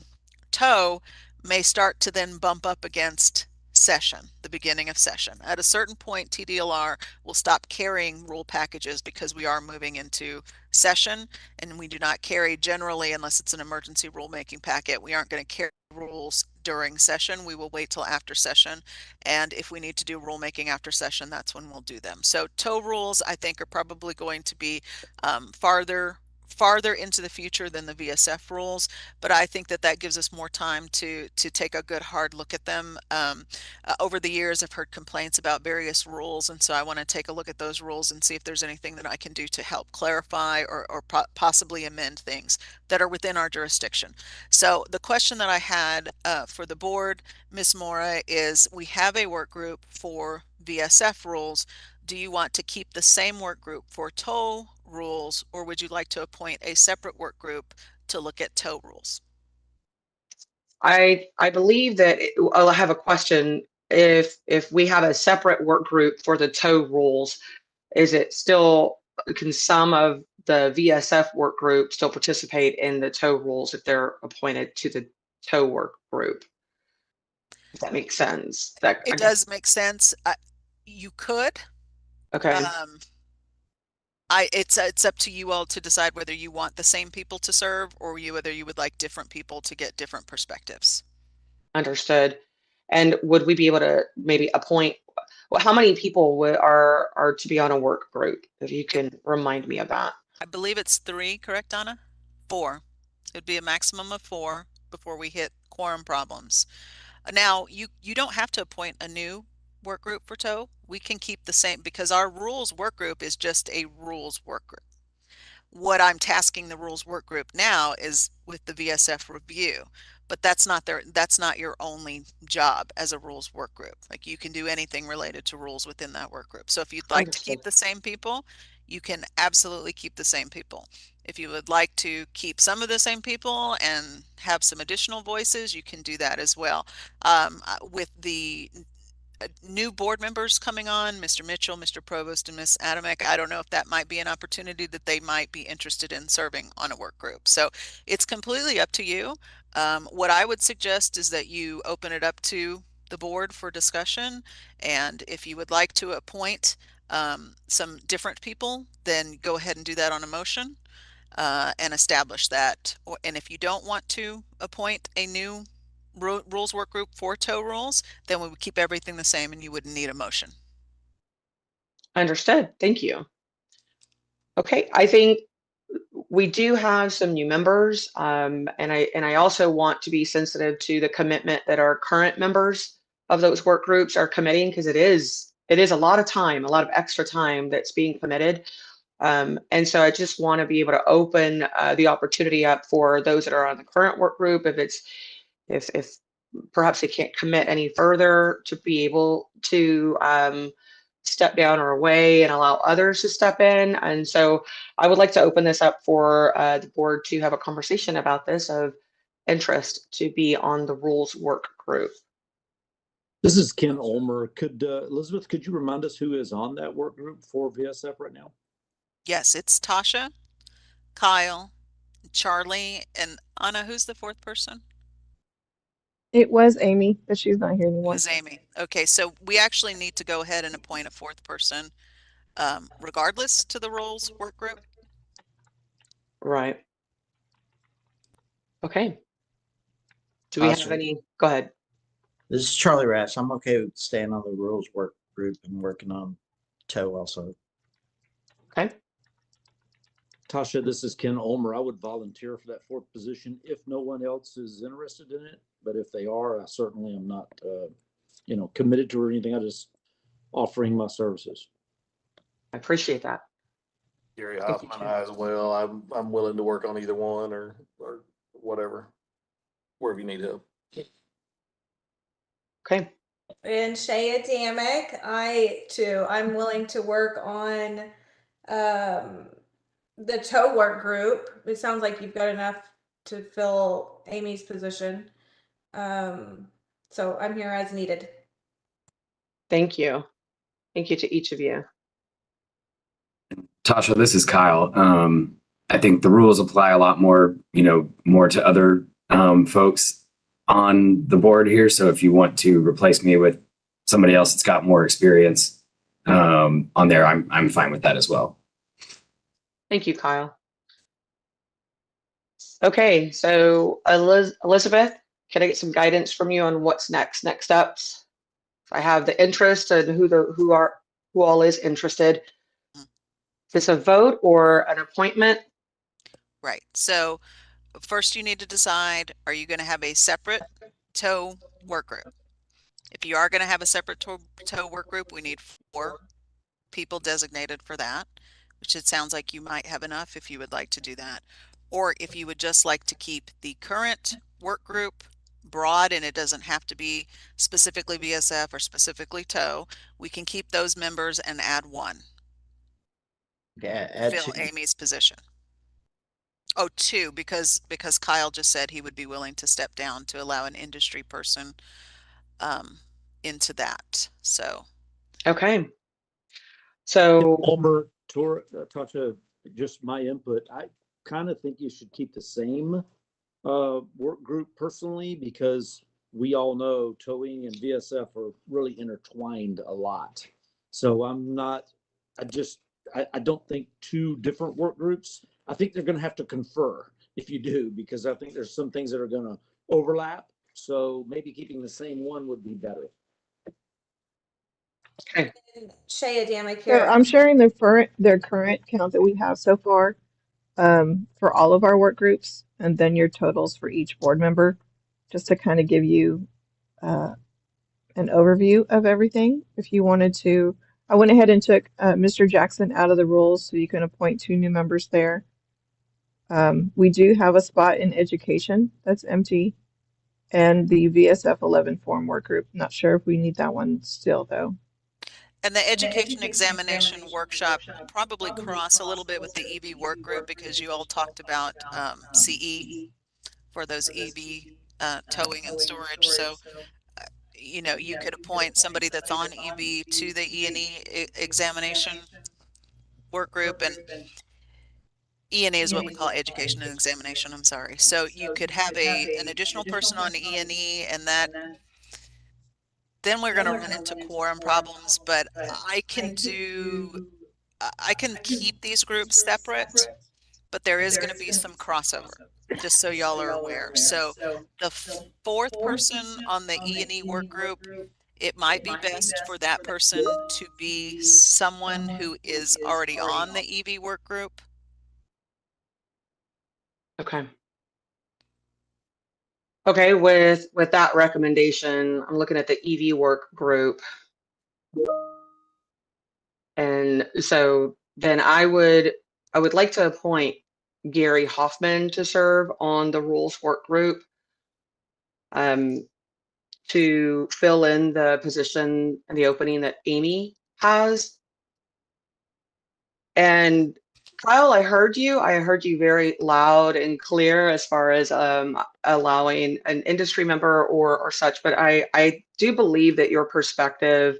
tow may start to then bump up against session, the beginning of session. At a certain point, TDLR will stop carrying rule packages because we are moving into session, and we do not carry generally, unless it's an emergency rulemaking packet, we aren't going to carry rules during session. We will wait till after session, and if we need to do rulemaking after session, that's when we'll do them. So tow rules, I think, are probably going to be farther into the future than the VSF rules, but I think that that gives us more time to take a good hard look at them. Over the years, I've heard complaints about various rules, and so I want to take a look at those rules and see if there's anything that I can do to help clarify or possibly amend things that are within our jurisdiction. So the question that I had for the board, Ms. Mora, is we have a work group for VSF rules. Do you want to keep the same work group for tow rules, or would you like to appoint a separate work group to look at tow rules? I believe that I'll have a question. If we have a separate work group for the tow rules, is it still, can some of the VSF work group still participate in the tow rules if they're appointed to the tow work group? If that makes sense. It does make sense. You could. Okay. It's up to you all to decide whether you want the same people to serve or whether you would like different people to get different perspectives. Understood. And would we be able to maybe appoint, well, how many people are to be on a work group? If you can remind me of that. I believe it's 3, correct, Donna? 4. It'd be a maximum of 4 before we hit quorum problems. Now, you don't have to appoint a new work group for tow. We can keep the same, because our rules work group is just a rules work group. What I'm tasking the rules work group now is with the VSF review, but that's not your only job as a rules work group. Like, you can do anything related to rules within that work group. So if you'd like to keep the same people, you can absolutely keep the same people. If you would like to keep some of the same people and have some additional voices, you can do that as well. With the new board members coming on, Mr. Mitchell, Mr. Provost, and Ms. Adamek, I don't know if that might be an opportunity that they might be interested in serving on a work group. So it's completely up to you. What I would suggest is that you open it up to the board for discussion, and if you would like to appoint some different people, then go ahead and do that on a motion and establish that. And if you don't want to appoint a new rules work group for tow rules, then we would keep everything the same and you wouldn't need a motion. Understood. Thank you. Okay, I think we do have some new members, and I also want to be sensitive to the commitment that our current members of those work groups are committing, because it is a lot of time, a lot of extra time that's being committed. And so I just want to be able to open the opportunity up for those that are on the current work group, if perhaps they can't commit any further, to be able to step down or away and allow others to step in. And so I would like to open this up for the board to have a conversation about this, of interest to be on the rules work group. This is Ken Ulmer. Elizabeth, could you remind us who is on that work group for VSF right now? Yes, it's Tasha, Kyle, Charlie, and Anna. Who's the 4th person? It was Amy, but she's not here anymore. It was Amy. Okay, so we actually need to go ahead and appoint a 4th person, regardless, to the rules work group. Right. Okay. Do we have any? Go ahead. This is Charlie Ratch. I'm okay with staying on the rules work group and working on tow also. Okay. Tasha, this is Ken Ulmer. I would volunteer for that 4th position if no one else is interested in it. But if they are, I certainly am not, committed to or anything. I'm just offering my services. I appreciate that. Gary Hoffman, I as well. I'm willing to work on either one or whatever, wherever you need help. Okay. And Shea Damick, I'm willing to work on the tow work group. It sounds like you've got enough to fill Amy's position. So I'm here as needed. Thank you. Thank you to each of you. Tasha, this is Kyle. I think the rules apply a lot more, more to other folks on the board here. So if you want to replace me with somebody else that's got more experience on there, I'm fine with that as well. Thank you, Kyle. Okay, so Elizabeth, can I get some guidance from you on what's next steps? I have the interest and who all is interested. Is this a vote or an appointment? Right. So first you need to decide, are you going to have a separate tow work group? If you are going to have a separate tow work group, we need 4 people designated for that, which it sounds like you might have enough if you would like to do that. Or if you would just like to keep the current work group broad and it doesn't have to be specifically VSF or specifically tow, we can keep those members and add 1. Yeah, Fill Amy's position. Oh, 2, because Kyle just said he would be willing to step down to allow an industry person into that. So okay. So Palmer, Tasha, just my input. I kind of think you should keep the same work group personally, because we all know towing and VSF are really intertwined a lot. So I don't think 2 different work groups. I think they're going to have to confer if you do, because I think there's some things that are going to overlap. So maybe keeping the same one would be better. Okay. Shea Damick So here. I'm sharing their current count that we have so far for all of our work groups, and then your totals for each board member, just to kind of give you an overview of everything. If you wanted to, I went ahead and took Mr. Jackson out of the rules, so you can appoint 2 new members there. We do have a spot in education that's empty, and the VSF 11 form work group. Not sure if we need that one still, though. And the education examination workshop will probably cross a little bit with the EV work group, because you all talked about CE for those EV towing and storage. So, you could appoint somebody that's on EV to the E&E examination work group, and E&E is what we call education and examination. I'm sorry. So you could have an additional person on E&E, and that. Then we're going to run into quorum problems, but I can keep these groups separate, but there is going to be some crossover, just so y'all are aware. So the 4th person on the E&E work group, it might be best for that person to be someone who is already on the EV work group. Okay. Okay, with that recommendation, I'm looking at the EV work group. And so then I would like to appoint Gary Hoffman to serve on the rules work group to fill in the position and the opening that Amy has. And Kyle, I heard you very loud and clear as far as allowing an industry member or such, but I do believe that your perspective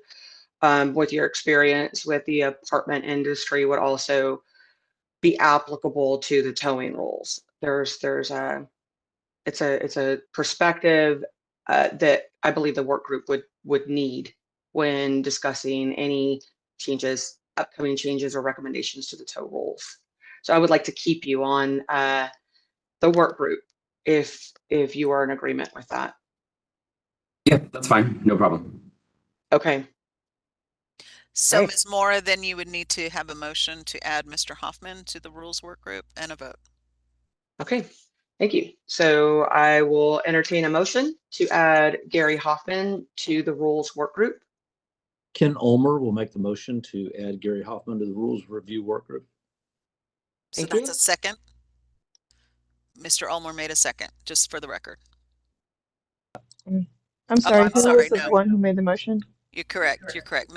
with your experience with the apartment industry would also be applicable to the towing rules. It's a perspective that I believe the work group would need when discussing any upcoming changes or recommendations to the tow rules. So I would like to keep you on the work group if you are in agreement with that. Yeah, that's fine. No problem. Okay. So Right. Ms. Mora, then you would need to have a motion to add Mr. Hoffman to the rules work group and a vote. Okay. Thank you. So I will entertain a motion to add Gary Hoffman to the rules work group. Ken Ulmer will make the motion to add Gary Hoffman to the rules review work group. So Thank that's you. a second. Mr. Ulmer made a second, just for the record. I'm sorry, I'm who sorry, was the no. one who made the motion? You're correct. You're correct.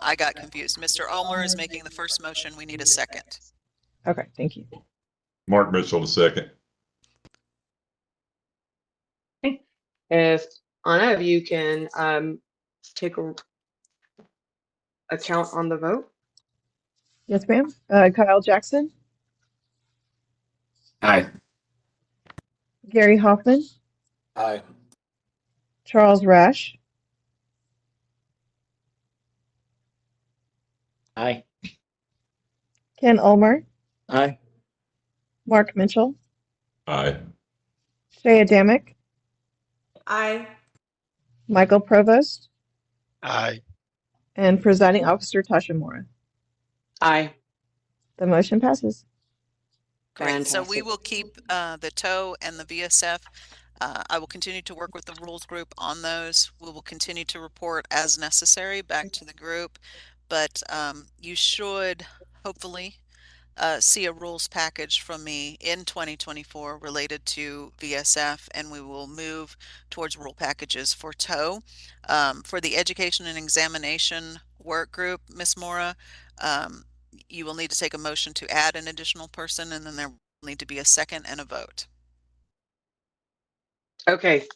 I got confused. Mr. Ulmer is making the first motion. We need a second. Okay, thank you. Mark Mitchell, the second. If Anna, if you can take a count on the vote. Yes, ma'am. Kyle Jackson, Aye. Gary Hoffman, Aye. Charles Rash, Aye. Ken Ulmer, Aye. Mark Mitchell, Aye. Shea Adamick, Aye. Michael Provost, Aye. and presiding officer Tasha Mora. Aye. The motion passes. Great. So we Fantastic. will keep the TOW and the VSF. I will continue to work with the rules group on those. We will continue to report as necessary back to the group, but you should hopefully see a rules package from me in 2024 related to VSF, and we will move towards rule packages for TOW. For the education and examination work group, Ms. Mora, you will need to take a motion to add an additional person, and then there will need to be a second and a vote. Okay.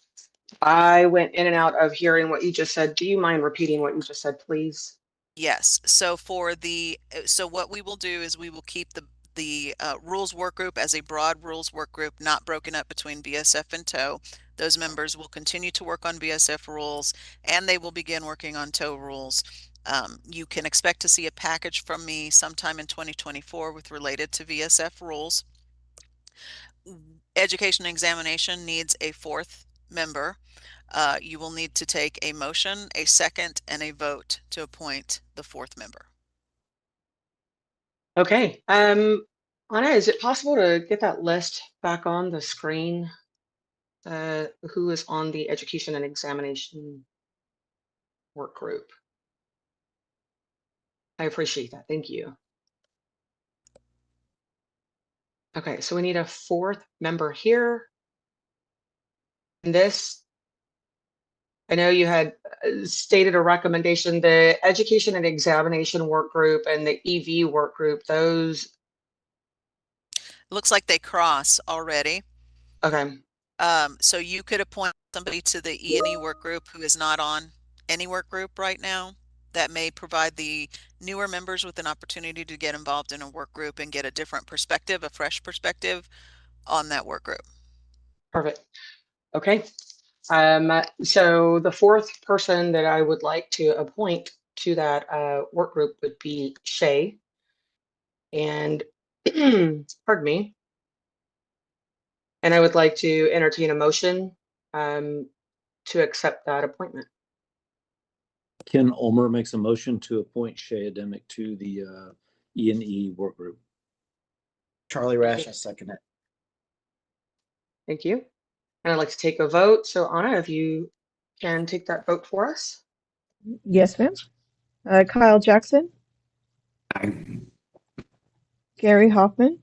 I went in and out of hearing what you just said. Do you mind repeating what you just said, please? Yes. So for the so what we will do is we will keep the rules work group as a broad rules work group, not broken up between VSF and TOW. Those members will continue to work on VSF rules, and they will begin working on TOW rules. You can expect to see a package from me sometime in 2024 with related to VSF rules. Education and examination needs a fourth member. You will need to take a motion, a second, and a vote to appoint the fourth member. Okay. Anna, is it possible to get that list back on the screen? Who is on the education and examination work group? I appreciate that. Thank you. Okay, so we need a fourth member here. And this, I know you had stated a recommendation, the education and examination work group and the EV work group, those. Looks like they cross already. Okay. So you could appoint somebody to the E&E work group who is not on any work group right now. That may provide the newer members with an opportunity to get involved in a work group and get a different perspective, a fresh perspective on that work group. Perfect. Okay. So the fourth person that I would like to appoint to that work group would be Shea. And pardon me. And I would like to entertain a motion to accept that appointment. Ken Ulmer makes a motion to appoint Shea Adamick to the E&E work group. Charlie Rash, I second it. Thank you. And I'd like to take a vote. So Anna, if you can take that vote for us. Yes, ma'am. Kyle Jackson, Aye. Gary Hoffman,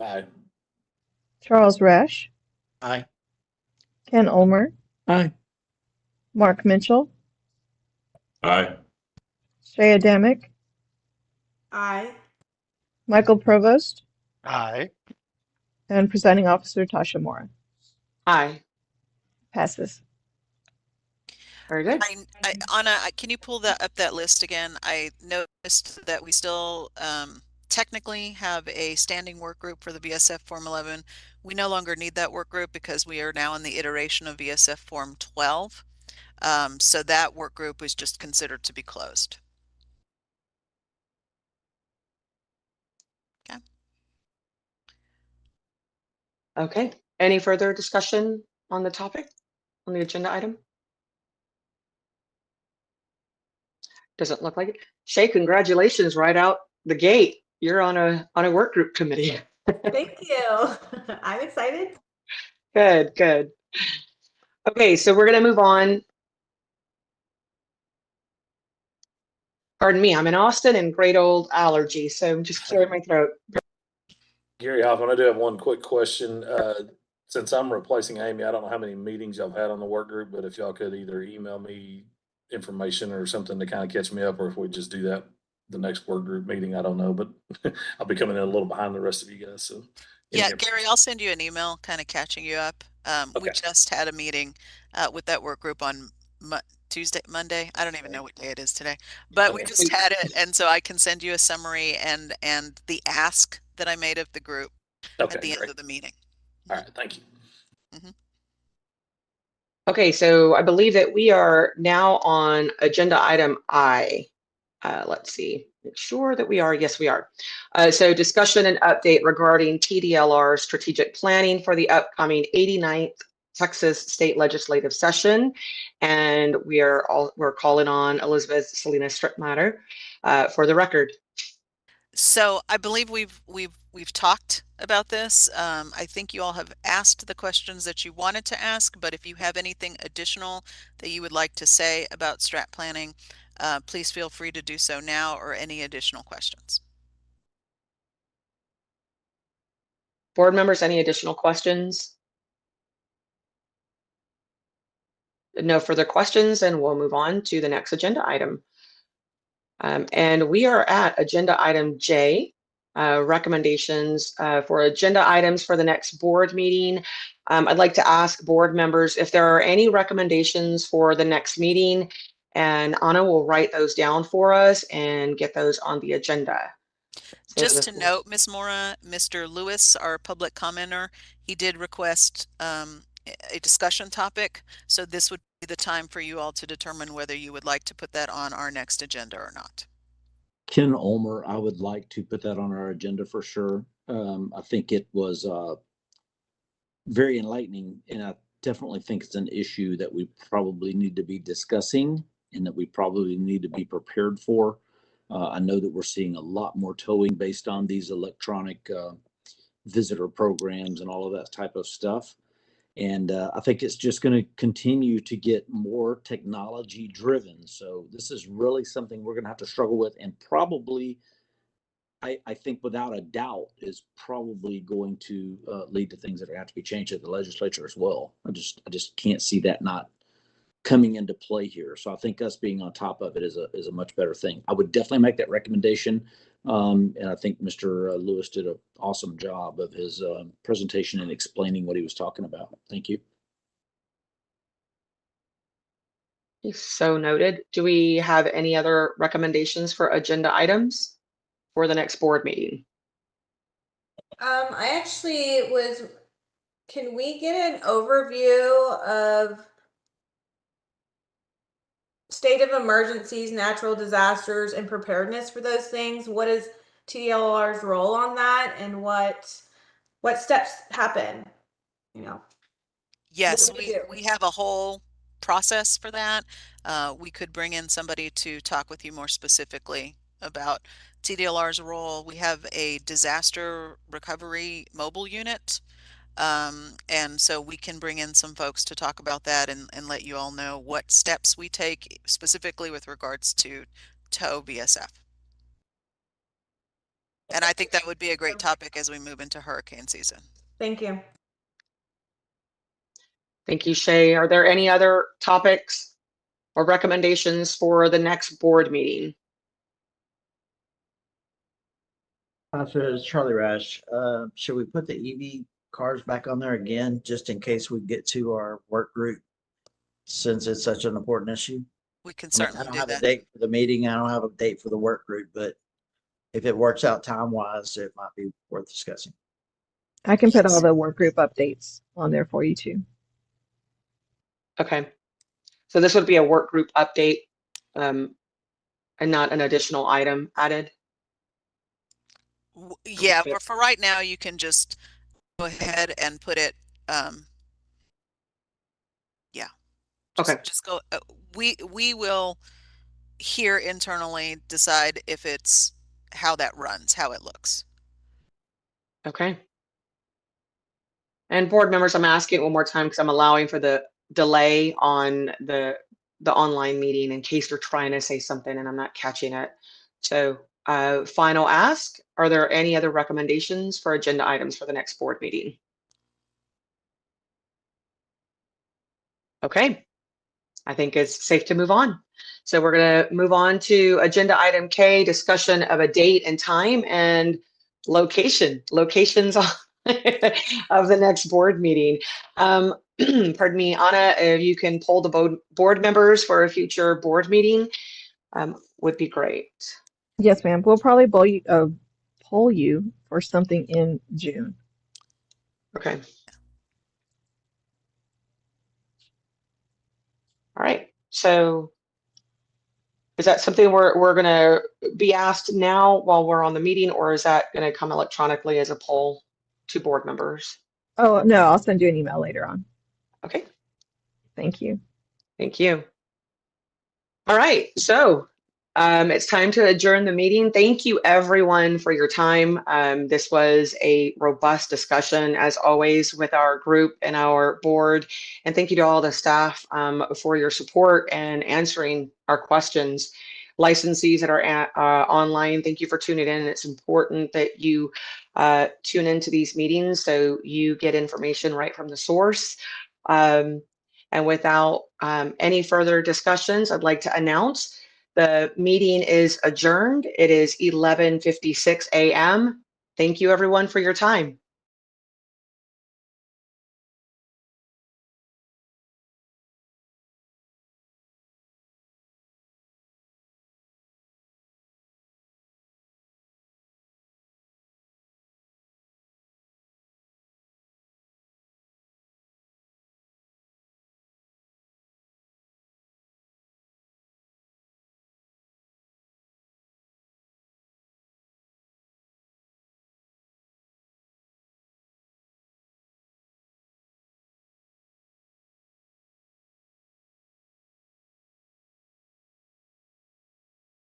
Aye. Charles Rash, Aye. Ken Ulmer, Aye. Mark Mitchell, Aye. Shea Adamick, Aye. Michael Provost, Aye. and presiding officer Tasha Mora. Aye. Passes. Very good. Anna, can you pull up that list again? I noticed that we still technically have a standing work group for the VSF Form 11. We no longer need that work group because we are now in the iteration of VSF Form 12. So that work group is just considered to be closed. Okay. Okay. Any further discussion on the topic, on the agenda item? Doesn't look like it. Shea, congratulations right out the gate. You're on a work group committee. Thank you. I'm excited. Good, good. Okay, so we're going to move on. Pardon me, I'm in Austin and great old allergy, so I'm just clearing my throat. Gary Hoffman, I do have one quick question. since I'm replacing Amy, I don't know how many meetings y'all had on the work group, but if y'all could either email me information or something to kind of catch me up, or if we just do that the next work group meeting, I don't know, but I'll be coming in a little behind the rest of you guys. So Yeah, Gary, I'll send you an email kind of catching you up. We just had a meeting with that work group on Monday. I don't even know what day it is today, but we just had it. And so I can send you a summary and the ask that I made of the group at the end of the meeting. All right, thank you. Okay, so I believe that we are now on agenda item I. Let's see, make sure that we are. Yes, we are. So discussion and update regarding TDLR strategic planning for the upcoming 89th Texas State Legislative Session. And we're calling on Elizabeth Salinas Strittmatter for the record. So I believe we've talked about this. I think you all have asked the questions that you wanted to ask, but if you have anything additional that you would like to say about strat planning, please feel free to do so now, or any additional questions. Board members, any additional questions? No further questions, and we'll move on to the next agenda item. And we are at agenda item J, recommendations for agenda items for the next board meeting. I'd like to ask board members if there are any recommendations for the next meeting, and Anna will write those down for us and get those on the agenda. So Just to note, Ms. Mora, Mr. Lewis, our public commenter, he did request a discussion topic. So this would be the time for you all to determine whether you would like to put that on our next agenda or not. Ken Ulmer, I would like to put that on our agenda for sure. I think it was very enlightening, and I definitely think it's an issue that we probably need to be discussing and that we probably need to be prepared for. I know that we're seeing a lot more towing based on these electronic visitor programs and all of that type of stuff. And I think it's just going to continue to get more technology driven. So this is really something we're going to have to struggle with, and probably, I think without a doubt, is probably going to lead to things that are going to have to be changed at the legislature as well. I just can't see that not coming into play here. So I think us being on top of it is a much better thing. I would definitely make that recommendation. And I think Mr. Lewis did an awesome job of his presentation and explaining what he was talking about. Thank you. So noted. Do we have any other recommendations for agenda items for the next board meeting? I actually can we get an overview of state of emergencies, natural disasters, and preparedness for those things? What is TDLR's role on that, and what steps happen? Yes, we have a whole process for that. We could bring in somebody to talk with you more specifically about TDLR's role. We have a disaster recovery mobile unit. And so we can bring in some folks to talk about that and let you all know what steps we take specifically with regards to tow VSF. And I think that would be a great topic as we move into hurricane season. Thank you. Thank you, Shay. Are there any other topics or recommendations for the next board meeting? So it's Charlie Rash. Should we put the EV cars back on there again, just in case we get to our work group, since it's such an important issue? We can certainly I don't do have that. a date for the meeting. I don't have a date for the work group, but if it works out time-wise, it might be worth discussing. I can put all the work group updates on there for you too. Okay. So this would be a work group update and not an additional item added? Yeah, but for right now, you can just go ahead and put it, yeah. Just go, we will here internally decide if it's how that runs, how it looks. Okay. And board members, I'm asking one more time because I'm allowing for the delay on the online meeting in case they're trying to say something and I'm not catching it. So final ask, are there any other recommendations for agenda items for the next board meeting? Okay, I think it's safe to move on. So we're going to move on to agenda item K, discussion of a date and time and locations of the next board meeting. Pardon me, Anna, if you can poll the board members for a future board meeting, would be great. Yes, ma'am. We'll probably poll you for something in June. Okay. All right. So is that something we're going to be asked now while we're on the meeting, or is that going to come electronically as a poll to board members? Oh, no, I'll send you an email later on. Okay. Thank you. Thank you. All right. So it's time to adjourn the meeting. Thank you, everyone, for your time. This was a robust discussion, as always, with our group and our board. And thank you to all the staff for your support and answering our questions. Licensees that are online, thank you for tuning in. It's important that you tune into these meetings so you get information right from the source. And without any further discussions, I'd like to announce the meeting is adjourned. It is 11:56 a.m. Thank you, everyone, for your time.